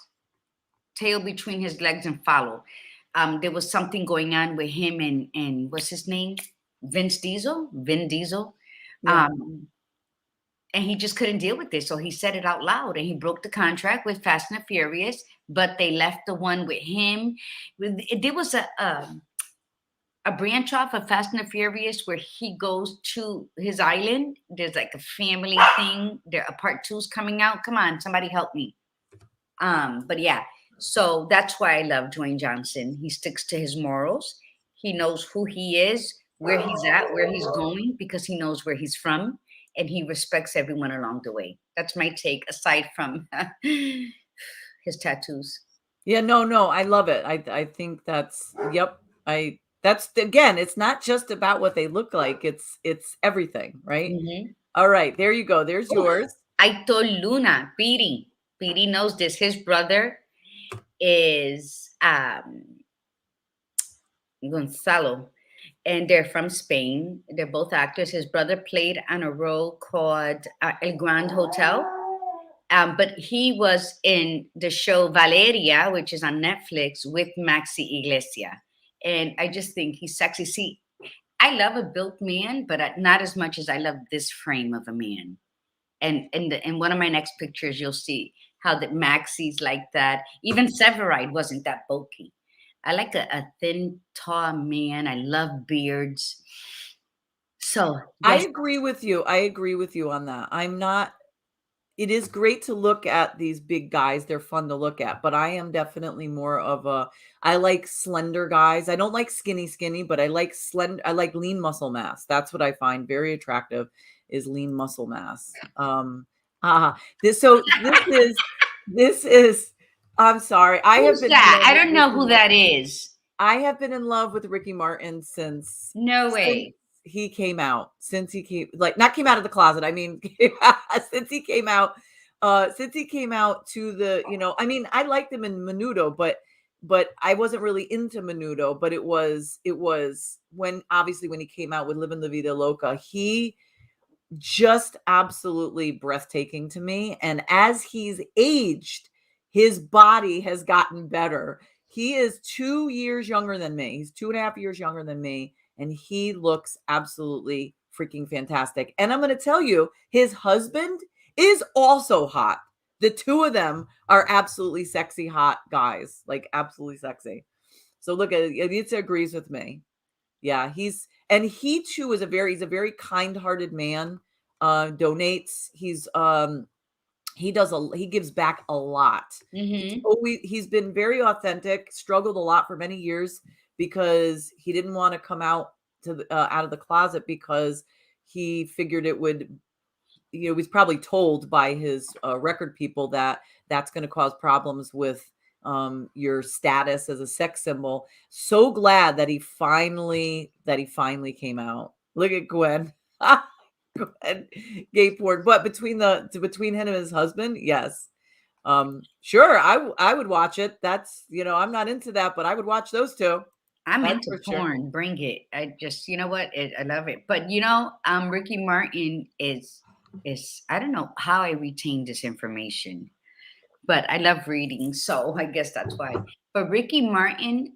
S2: tail between his legs and follow. There was something going on with him and what's his name? Vin Diesel.
S1: Yeah.
S2: Um, and he just couldn't deal with this. So he said it out loud and he broke the contract with Fast and the Furious, but they left the one with him. There was a branch off of Fast and the Furious where he goes to his island. There's like a family thing. There a part two's coming out. Come on, somebody help me. But yeah, so that's why I love Dwayne Johnson. He sticks to his morals. He knows who he is, where he's at, where he's going, because he knows where he's from, and he respects everyone along the way. That's my take, aside from his tattoos.
S1: Yeah, no, no, I love it. I think that's yep. I that's again, it's not just about what they look like. It's everything, right?
S2: Mm-hmm.
S1: All right, there you go. There's
S2: Oh,
S1: yours.
S2: I told Luna, Piri. Piri knows this. His brother is Gonzalo, and they're from Spain. They're both actors. His brother played on a role called El Grand Hotel. But he was in the show Valeria, which is on Netflix, with Maxi Iglesia. And I just think he's sexy. See, I love a built man, but not as much as I love this frame of a man. And in one of my next pictures, you'll see how that Maxi's like that. Even Severide wasn't that bulky. I like a thin, tall man. I love beards. So
S1: I
S2: yes.
S1: agree with you. I agree with you on that. I'm not it is great to look at these big guys. They're fun to look at, but I am definitely more of a I like slender guys. I don't like skinny, but I like slender I like lean muscle mass. That's what I find very attractive is lean muscle mass. This so this is I'm sorry. I have
S2: Who's
S1: been in
S2: that?
S1: love
S2: I
S1: with
S2: don't know
S1: Ricky
S2: who that
S1: Martin.
S2: is.
S1: I have been in love with Ricky Martin
S2: No
S1: since
S2: way.
S1: he came out. Since he came like not came out of the closet. I mean, since he came out since he came out to the, I mean, I liked him in Menudo, but I wasn't really into Menudo, but it was when obviously when he came out with Livin' La Vida Loca, he just absolutely breathtaking to me. And as he's aged, his body has gotten better. He is 2 years younger than me. He's 2.5 years younger than me. And he looks absolutely freaking fantastic. And I'm going to tell you, his husband is also hot. The two of them are absolutely sexy, hot guys, like absolutely sexy. So look at it. It agrees with me. Yeah, he too is he's a very kind-hearted man. Donates. He gives back a lot.
S2: Mm-hmm.
S1: He's been very authentic, struggled a lot for many years because he didn't want to come out out of the closet because he figured it would, he's probably told by his record people that that's going to cause problems with your status as a sex symbol. So glad that he finally came out. Look at Gwen. Gwen, gay porn. But between him and his husband, yes. Sure, I would watch it. That's, I'm not into that, but I would watch those two.
S2: I'm
S1: That's
S2: into
S1: for sure.
S2: porn. Bring it. I just, you know what? I love it. But Ricky Martin is I don't know how I retained this information, but I love reading, so I guess that's why. But Ricky Martin,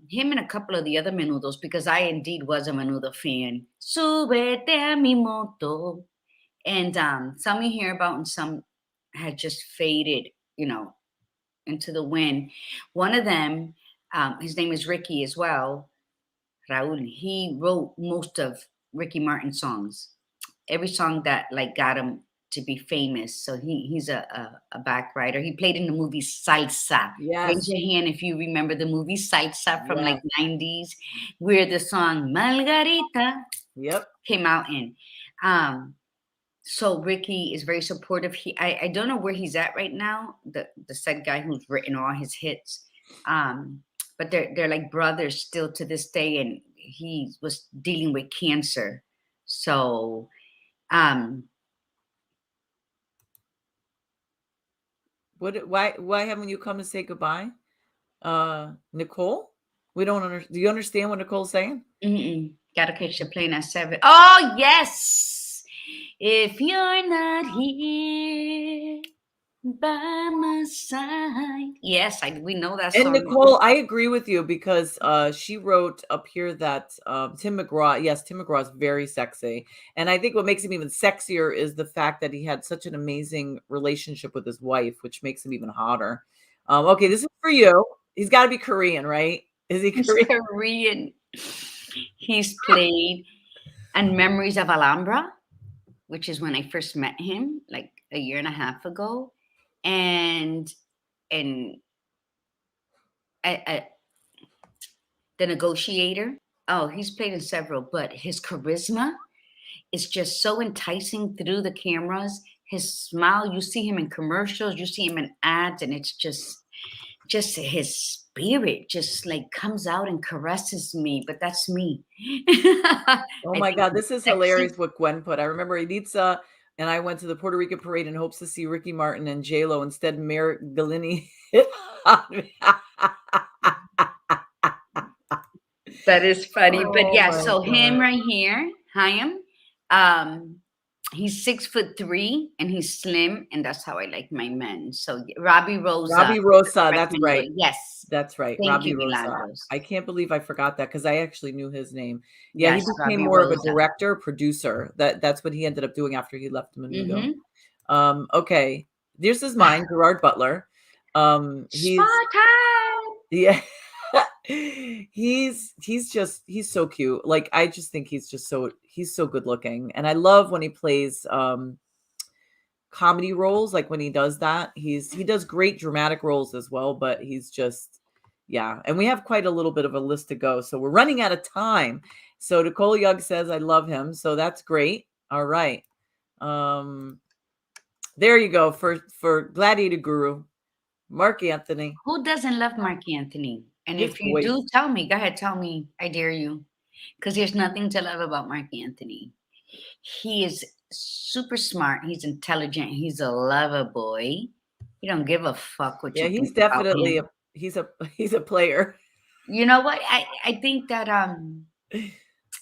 S2: him and a couple of the other menudos, because I indeed was a menudo fan. Súbete a mi moto. And some you hear about and some had just faded, into the wind. One of them, his name is Ricky as well, Raul. He wrote most of Ricky Martin's songs. Every song that like got him to be famous. So he's a back writer. He played in the movie Salsa. Raise
S1: Yes.
S2: your hand if you remember the movie Salsa from like
S1: Yes.
S2: 90s, where the song Margarita
S1: Yep.
S2: came out in. So Ricky is very supportive. I don't know where he's at right now. The said guy who's written all his hits. But they're like brothers still to this day, and he was dealing with cancer. So
S1: Why haven't you come to say goodbye? Nicole? We don't understand. Do you understand what Nicole's saying?
S2: Gotta catch the plane at 7. Oh yes. If you're not here by my side. Yes, we know that
S1: And
S2: song.
S1: Nicole, I agree with you because she wrote up here that Tim McGraw, yes, Tim McGraw is very sexy. And I think what makes him even sexier is the fact that he had such an amazing relationship with his wife, which makes him even hotter. Okay, this is for you. He's got to be Korean, right? Is he
S2: He's
S1: Korean?
S2: Korean. He's played on Memories of Alhambra, which is when I first met him, like a year and a half ago, and The Negotiator. Oh, he's played in several, but his charisma is just so enticing through the cameras. His smile, you see him in commercials, you see him in ads, and it's just his spirit just like comes out and caresses me. But that's me.
S1: Oh
S2: I
S1: my
S2: think
S1: God,
S2: he's
S1: this is
S2: sexy.
S1: hilarious what Gwen put. I remember Elitza and I went to the Puerto Rican parade in hopes to see Ricky Martin and J-Lo. Instead, Mayor Galini.
S2: That is funny. But
S1: Oh
S2: yeah,
S1: my
S2: so him
S1: God.
S2: right here, Hyam, he's 6'3" and he's slim, and that's how I like my men. So Robbie Rosa.
S1: Robbie Rosa,
S2: Correct
S1: that's
S2: me,
S1: right.
S2: Lori. Yes.
S1: That's right.
S2: Thank you,
S1: Robbie Rosa.
S2: Milagros.
S1: I can't believe I forgot that because I actually knew his name. Yeah, he
S2: Yes,
S1: became
S2: Robbie
S1: more of a
S2: Rosa.
S1: director, producer. That's what he ended up doing after he left Menudo.
S2: Mm-hmm.
S1: Okay. This is mine, Gerard Butler. He's
S2: Spartan!
S1: yeah. he's so cute. Like I just think he's so good looking. And I love when he plays comedy roles, like when he does that. He does great dramatic roles as well, but he's just yeah. And we have quite a little bit of a list to go. So we're running out of time. So Nicole Yug says I love him. So that's great. All right. There you go for Gladiator Guru. Mark Anthony.
S2: Who doesn't love Mark Anthony? And
S1: His
S2: if you
S1: voice.
S2: do, tell me. Go ahead, tell me. I dare you. Because there's nothing to love about Mark Anthony. He is super smart. He's intelligent. He's a lover boy. He don't give a fuck what
S1: Yeah,
S2: you
S1: he's
S2: think about
S1: definitely
S2: him.
S1: he's a player.
S2: You know what? I think that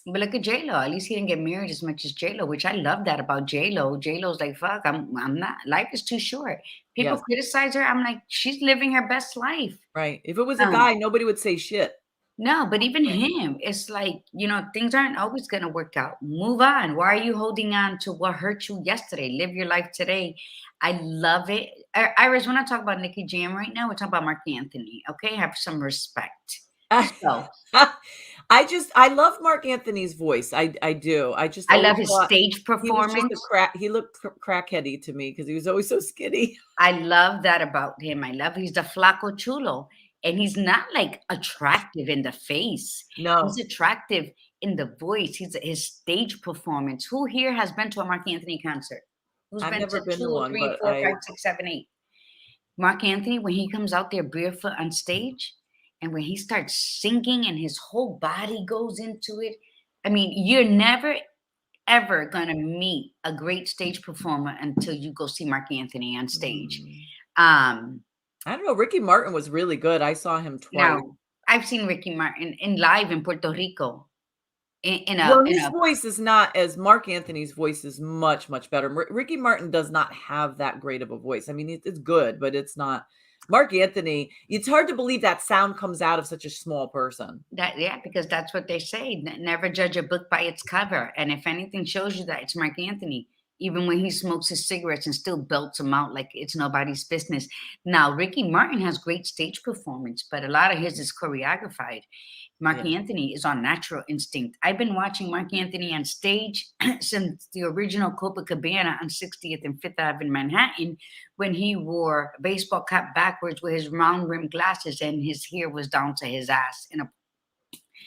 S2: but look at J-Lo. At least he didn't get married as much as J-Lo, which I love that about J-Lo. J-Lo's like, fuck, I'm not, life is too short. People
S1: Yes.
S2: criticize her. I'm like, she's living her best life.
S1: Right. If it was a guy, nobody would say shit.
S2: No, but even him, it's like, things aren't always going to work out. Move on. Why are you holding on to what hurt you yesterday? Live your life today. I love it. Iris, when I talk about Nicky Jam right now, we're talking about Mark Anthony. Okay. Have some respect. So
S1: I love Mark Anthony's voice. I do. I
S2: I love
S1: always
S2: his
S1: thought
S2: stage
S1: he was just
S2: performance.
S1: he looked crackheady to me because he was always so skinny.
S2: I love that about him. He's the flaco chulo. And he's not like attractive in the face.
S1: No.
S2: He's attractive in the voice. His stage performance. Who here has been to a Mark Anthony concert? Who's
S1: I've
S2: been
S1: never
S2: to
S1: been
S2: 2
S1: to
S2: or
S1: one,
S2: 3,
S1: but
S2: 4, 5, 6, 7, 8? Mark Anthony, when he comes out there barefoot on stage, and when he starts singing and his whole body goes into it, I mean, you're never ever gonna meet a great stage performer until you go see Mark Anthony on stage.
S1: I don't know. Ricky Martin was really good. I saw him twice.
S2: Now, I've seen Ricky Martin in live in Puerto Rico.
S1: Well, his voice is not as Mark Anthony's voice is much, much better. Ricky Martin does not have that great of a voice. I mean, it's good, but it's not. Mark Anthony, it's hard to believe that sound comes out of such a small person.
S2: Because that's what they say. Never judge a book by its cover. And if anything shows you that, it's Mark Anthony. even when he smokes his cigarettes and still belts them out like it's nobody's business. Now, Ricky Martin has great stage performance, but a lot of his is choreographed. Mark
S1: Yeah.
S2: Anthony is on natural instinct. I've been watching Mark Anthony on stage since the original Copacabana on 60th and 5th Ave in Manhattan, when he wore a baseball cap backwards with his round rimmed glasses and his hair was down to his ass in a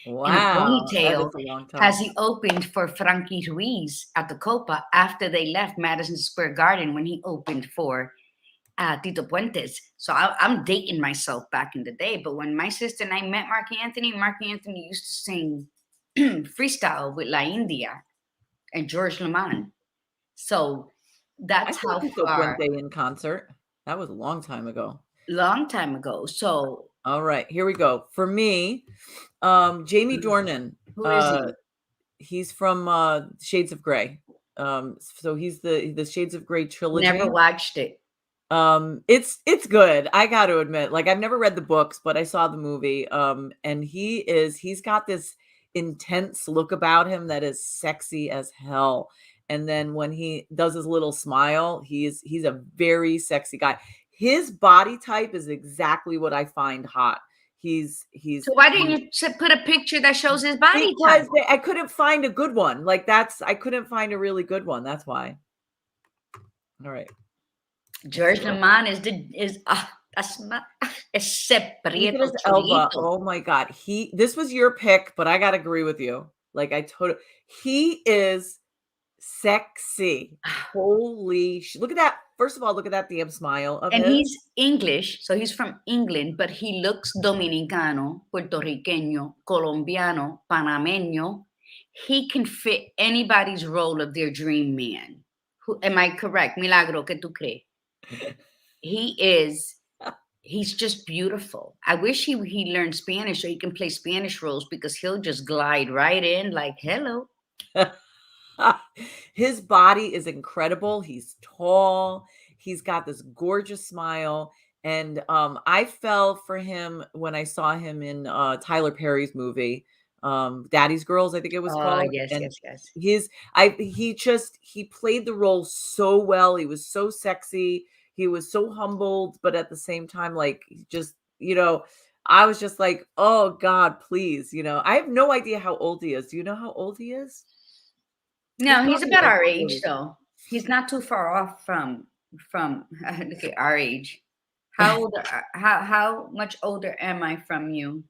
S1: Wow, that
S2: ponytail,
S1: is a long
S2: as
S1: time.
S2: he opened for Frankie Ruiz at the Copa after they left Madison Square Garden when he opened for Tito Puentes. So I'm dating myself back in the day. But when my sister and I met Mark Anthony used to sing freestyle with La India and George Lamont. So
S1: I
S2: that's
S1: saw
S2: how
S1: Tito
S2: far,
S1: Puente in concert. That was a long time ago.
S2: long time ago. So
S1: All right, here we go. For me, Jamie Dornan.
S2: who is he?
S1: He's from Shades of Grey. So he's the Shades of Grey trilogy.
S2: Never watched it.
S1: It's good. I got to admit, like I've never read the books, but I saw the movie. And he's got this intense look about him that is sexy as hell. And then when he does his little smile, he's a very sexy guy. His body type is exactly what I find hot. He's
S2: So why didn't you put a picture that shows his body type?
S1: because I couldn't find a good one. Like I couldn't find a really good one. That's why. All right.
S2: George Lamont that's my ese
S1: Look at
S2: prieto
S1: his Elba.
S2: chulito.
S1: Oh my God. This was your pick, but I gotta agree with you. Like he is sexy. Holy look at that. First of all, look at that damn smile of
S2: And
S1: his.
S2: he's English, so he's from England, but he looks Dominicano, Puerto Riqueño, Colombiano, Panameño. He can fit anybody's role of their dream man. Am I correct? Milagro, ¿qué tú crees? He's just beautiful. I wish he learned Spanish so he can play Spanish roles, because he'll just glide right in like, hello.
S1: His body is incredible. He's tall. He's got this gorgeous smile. And I fell for him when I saw him in Tyler Perry's movie, Daddy's Girls, I think it was called.
S2: Yes,
S1: And
S2: yes.
S1: he played the role so well. He was so sexy. He was so humbled, but at the same time, like just, I was just like, oh God, please. I have no idea how old he is. Do you know how old he is?
S2: No, he's about our age, though. He's not too far off from look at our age. How old? How much older am I from you?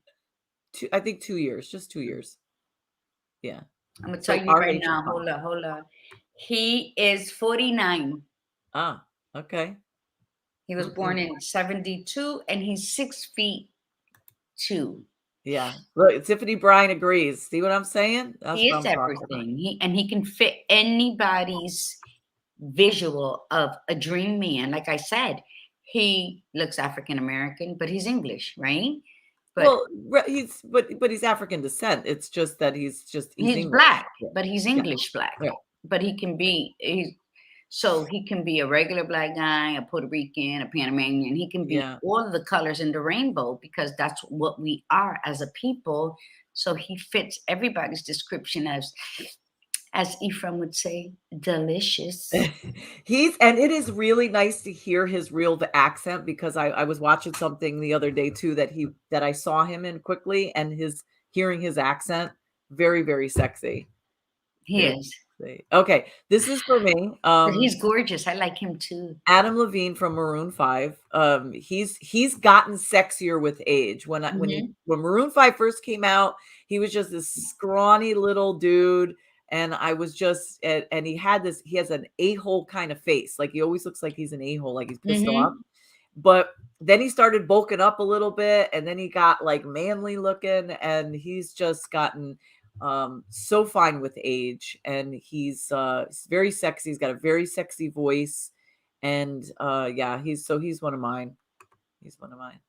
S1: I think 2 years, just 2 years. Yeah.
S2: I'm gonna tell you right now. Hold on. He is 49.
S1: Ah, okay.
S2: He was born in 72, and he's 6'2".
S1: Yeah. Look, Tiffany Bryan agrees. See what I'm saying?
S2: He is everything. He can fit anybody's visual of a dream man. Like I said, he looks African American, but he's English, right?
S1: But he's African descent. It's just that he's
S2: English. Black, but he's English black. Yeah. But he can be a regular black guy, a Puerto Rican, a Panamanian. He can be all of the colors in the rainbow, because that's what we are as a people. So he fits everybody's description as Ephraim would say, delicious.
S1: And it is really nice to hear his real accent, because I was watching something the other day too that I saw him in quickly, and hearing his accent, very, very sexy.
S2: He is.
S1: Okay, this is for me.
S2: He's gorgeous. I like him too.
S1: Adam Levine from Maroon 5. He's gotten sexier with age. When Maroon 5 first came out, he was just this scrawny little dude. And I was just, and he has an a-hole kind of face. Like he always looks like he's an a-hole, like he's pissed off. But then he started bulking up a little bit, and then he got like manly looking, and he's just gotten so fine with age. And he's very sexy. He's got a very sexy voice. And he's one of mine. He's one of mine.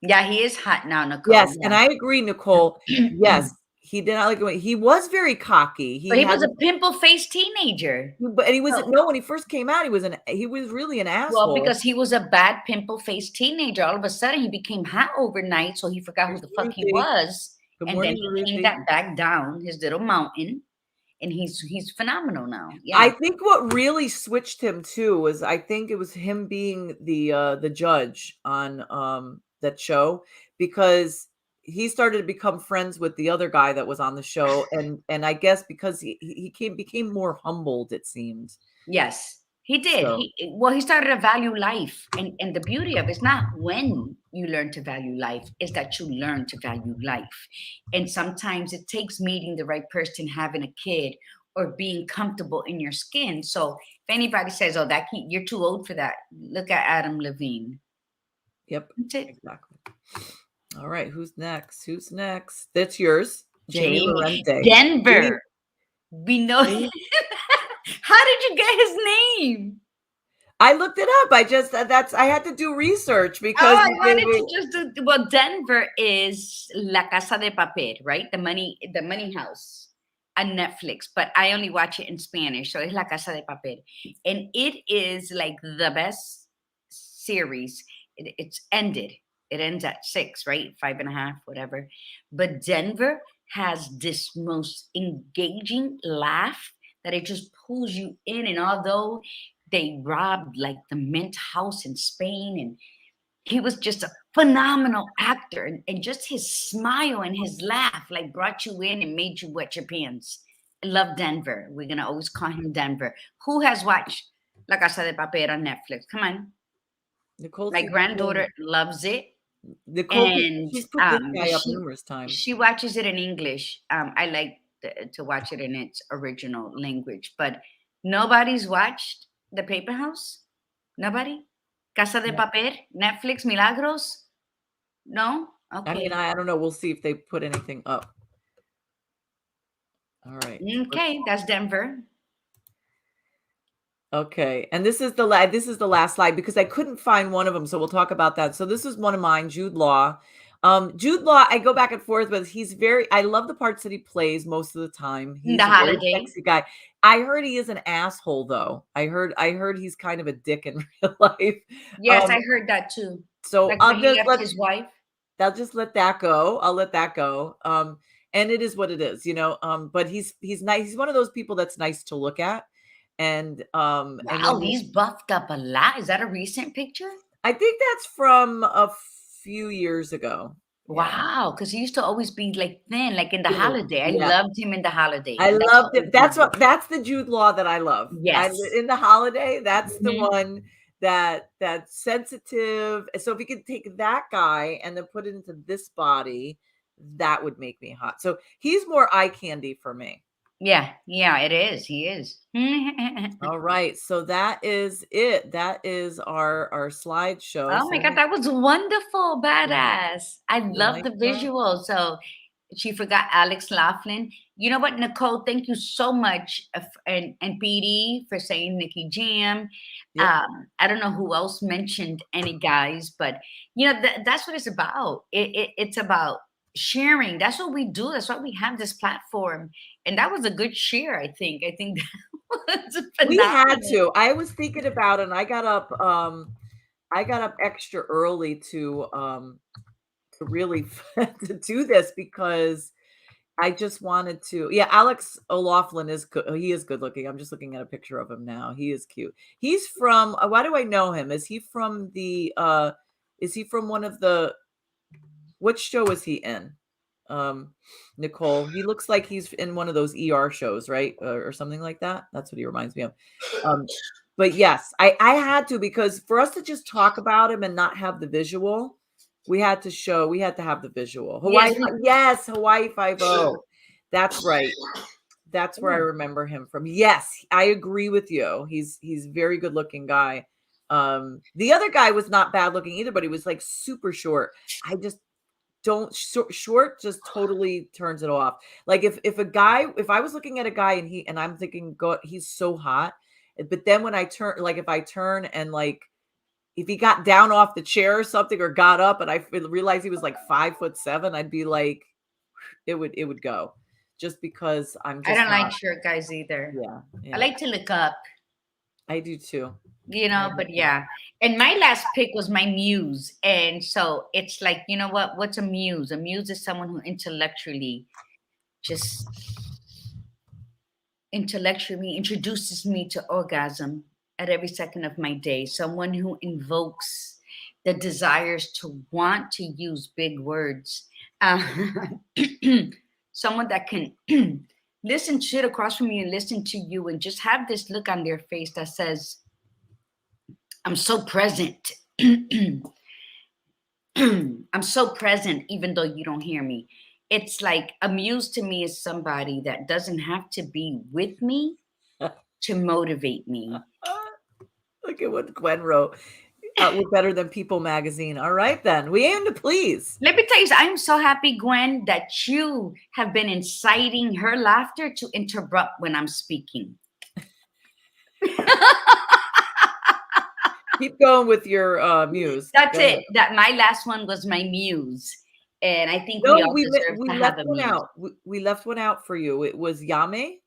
S2: Yeah, he is hot now, Nicole.
S1: Yes, and I agree, Nicole. Yes. He did not like it. He was very cocky.
S2: He was a pimple-faced teenager.
S1: But he was when he first came out, he was really an asshole.
S2: Well, because he was a bad pimple-faced teenager. All of a sudden, he became hot overnight, so he forgot who the fuck he was. And then he came back down his little mountain, and he's phenomenal now. Yeah.
S1: I think what really switched him too was I think it was him being the judge on that show, because he started to become friends with the other guy that was on the show, and I guess because he became more humbled, it seemed.
S2: Yes, he did.
S1: So
S2: He started to value life, and the beauty of it's not when you learn to value life, is that you learn to value life. And sometimes it takes meeting the right person, having a kid, or being comfortable in your skin. So if anybody says, "Oh, you're too old for that," look at Adam Levine.
S1: yep,
S2: That's it.
S1: exactly. All right, who's next? Who's next? That's yours, Jamie
S2: Jamie,
S1: Lorente.
S2: Denver. We know.
S1: See?
S2: How did you get his name?
S1: I looked it up. I had to do research
S2: Oh,
S1: because
S2: I
S1: you gave
S2: wanted
S1: me.
S2: to just do, well, Denver is La Casa de Papel, right? The money house on Netflix, but I only watch it in Spanish. So it's La Casa de Papel. And it is like the best series. It's ended. It ends at 6, right? 5.5, whatever. But Denver has this most engaging laugh that it just pulls you in. And although they robbed like the mint house in Spain, and he was just a phenomenal actor, and just his smile and his laugh like brought you in and made you wet your pants. I love Denver. We're gonna always call him Denver. Who has watched La Casa de Papel on Netflix? Come on.
S1: Nicole
S2: My
S1: keeps
S2: granddaughter
S1: putting,
S2: loves it,
S1: Nicole
S2: and
S1: she's put this guy up
S2: she
S1: numerous times.
S2: she watches it in English. I like to watch it in its original language, but nobody's watched The Paper House. Nobody. Casa de
S1: No.
S2: Papel, Netflix, Milagros. No.
S1: I mean,
S2: Okay.
S1: I don't know. We'll see if they put anything up. All right.
S2: Okay, that's Denver.
S1: Okay, and this is the last slide because I couldn't find one of them, so we'll talk about that. So this is one of mine, Jude Law. Jude Law, I go back and forth with. I love the parts that he plays most of the time.
S2: The
S1: He's a very
S2: Holiday.
S1: sexy guy. I heard he is an asshole, though. I heard he's kind of a dick in real life.
S2: Yes, I heard that too.
S1: So
S2: Like when he left his wife.
S1: I'll just let that go. I'll let that go. And it is what it is, you know. But he's nice. He's one of those people that's nice to look at. And
S2: Wow,
S1: then
S2: he's buffed up a lot. Is that a recent picture?
S1: I think that's from a few years ago. Yeah.
S2: Wow, because he used to always be like thin, like in The
S1: Yeah.
S2: Holiday. I loved him in The Holiday.
S1: I
S2: That's
S1: loved
S2: what
S1: it. That's the Jude Law that I love.
S2: Yes.
S1: In The Holiday, that's the
S2: Mhm.
S1: one that's sensitive. So if you could take that guy and then put it into this body, that would make me hot. So he's more eye candy for me.
S2: Yeah, it is. He is.
S1: All right. So that is it. That is our slideshow.
S2: Oh my God, that was wonderful, badass. I love
S1: Nice
S2: the
S1: job.
S2: visual. So she forgot Alex Laughlin. You know what, Nicole? Thank you so much, and PD for saying Nikki Jam.
S1: Yep.
S2: I don't know who else mentioned any guys, but you know that's what it's about. It's about sharing. That's what we do. That's why we have this platform, and that was a good share. I think. That was
S1: We had
S2: phenomenal.
S1: to. I was thinking about it, and I got up extra early to really to do this because I just wanted to. Yeah, Alex O'Loughlin is good. He is good looking. I'm just looking at a picture of him now. He is cute. He's from why do I know him? Is he from one of the which show is he in? Nicole. He looks like he's in one of those ER shows, right? Or something like that. That's what he reminds me of. But yes, I had to, because for us to just talk about him and not have the visual, we had to have the visual. Hawaii, yes, Hawaii 5-0. That's right. That's where I remember him from. Yes, I agree with you. He's very good looking guy. The other guy was not bad looking either, but he was like super short. I just don't short just totally turns it off. Like if I was looking at a guy and I'm thinking, God, he's so hot. But then when if I turn and like, if he got down off the chair or something or got up and I realized he was like 5'7", I'd be like, it would go, just because I'm just
S2: I don't
S1: not.
S2: like short guys either.
S1: Yeah.
S2: I like to look up.
S1: I do too.
S2: You know, but yeah. And my last pick was my muse. And so it's like, you know what? What's a muse? A muse is someone who intellectually just intellectually introduces me to orgasm at every second of my day. Someone who invokes the desires to want to use big words. Uh, someone that can listen, sit across from you and listen to you and just have this look on their face that says, I'm so present. I'm so present, even though you don't hear me. It's like a muse to me is somebody that doesn't have to be with me to motivate me.
S1: Look at what Gwen wrote. We're better than People magazine. All right, then. We aim to please.
S2: Let me tell you, I'm so happy, Gwen, that you have been inciting her laughter to interrupt when I'm speaking.
S1: Keep going with your muse.
S2: That's
S1: Go
S2: it.
S1: ahead.
S2: That my last one was my muse. And I think we
S1: No,
S2: all deserve
S1: we
S2: to
S1: left
S2: have a
S1: one
S2: muse.
S1: out. We left one out for you. It was Yame.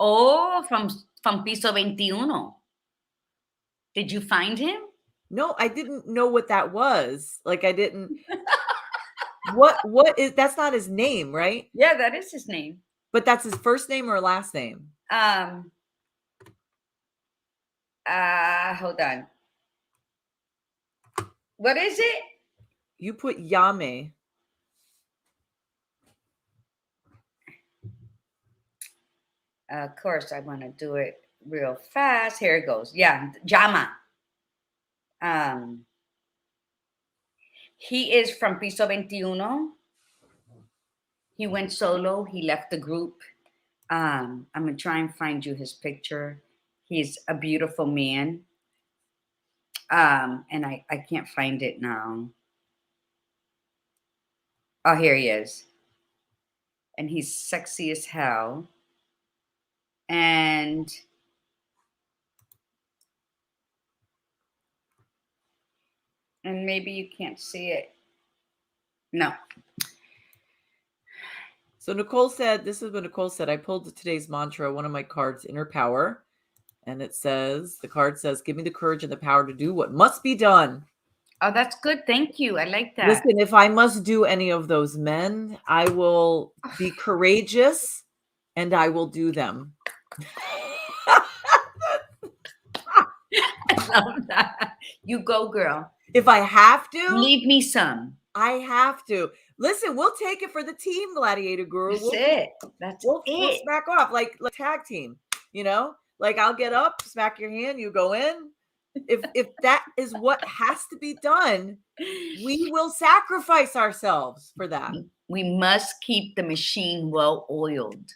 S2: Oh, from Piso 21. Did you find him?
S1: No, I didn't know what that was. Like I didn't. What is that's not his name, right?
S2: Yeah, that is his name.
S1: But that's his first name or last name?
S2: Hold on. What is it?
S1: You put Yame.
S2: Of course, I want to do it real fast. Here it goes. Yeah, Jama. He is from Piso 21. He went solo. He left the group. I'm going to try and find you his picture. He's a beautiful man. And I can't find it now. Oh, here he is. And he's sexy as hell. And maybe you can't see it. No.
S1: So Nicole said, this is what Nicole said. I pulled today's mantra, one of my cards, Inner Power. And it says, the card says, give me the courage and the power to do what must be done.
S2: Oh, that's good. Thank you. I like that.
S1: Listen, if I must do any of those men, I will be courageous and I will do them.
S2: I love that. You go, girl.
S1: If I have to.
S2: Leave me some.
S1: I have to. Listen, we'll take it for the team, Gladiator Guru.
S2: That's it.
S1: We'll smack off like tag team, you know? Like I'll get up, smack your hand, you go in. If that is what has to be done, we will sacrifice ourselves for that.
S2: We must keep the machine well oiled.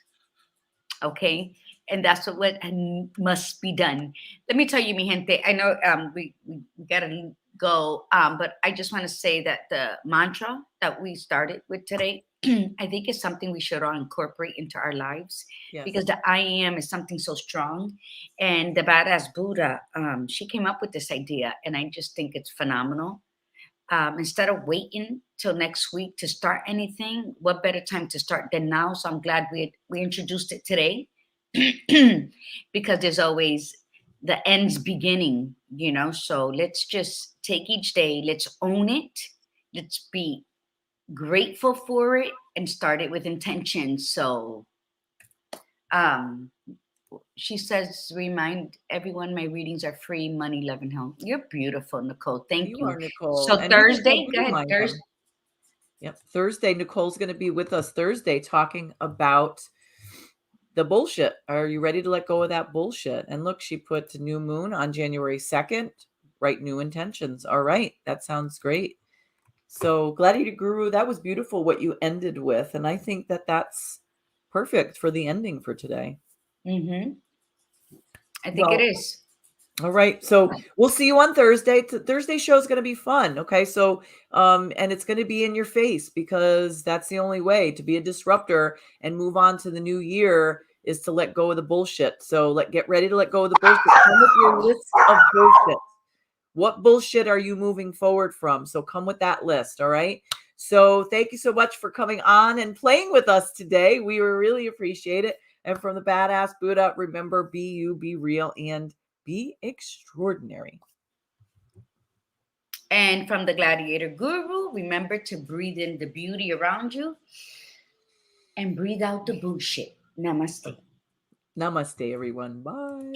S2: Okay? And that's what must be done. Let me tell you, mi gente, I know we gotta go, but I just want to say that the mantra that we started with today, I think is something we should all incorporate into our lives. Yes. Because the I am is something so strong. And the badass Buddha, she came up with this idea, and I just think it's phenomenal. Instead of waiting till next week to start anything, what better time to start than now? So I'm glad we introduced it today. Because there's always the ends beginning, you know. So let's just take each day, let's own it, let's be grateful for it, and start it with intention. So she says, remind everyone my readings are free, money, love, and health. You're beautiful, Nicole. Thank you.
S1: Are, Nicole.
S2: So
S1: and
S2: Thursday, go ahead. Thursday.
S1: Yep. Thursday, Nicole's going to be with us Thursday talking about the bullshit. Are you ready to let go of that bullshit? And look, she put new moon on January 2nd, write new intentions. All right. That sounds great. So Gladiator Guru, that was beautiful what you ended with. And I think that that's perfect for the ending for today.
S2: Mm-hmm. I think it is.
S1: All right. So we'll see you on Thursday. Thursday show is going to be fun. Okay. So, and it's going to be in your face because that's the only way to be a disruptor and move on to the new year is to let go of the bullshit. So get ready to let go of the bullshit. Come with your list of bullshit. What bullshit are you moving forward from? So come with that list. All right. So thank you so much for coming on and playing with us today. We really appreciate it. And from the badass Buddha, remember, be you, be real, and be extraordinary.
S2: And from the Gladiator Guru, remember to breathe in the beauty around you and breathe out the bullshit. Namaste.
S1: Namaste, everyone. Bye.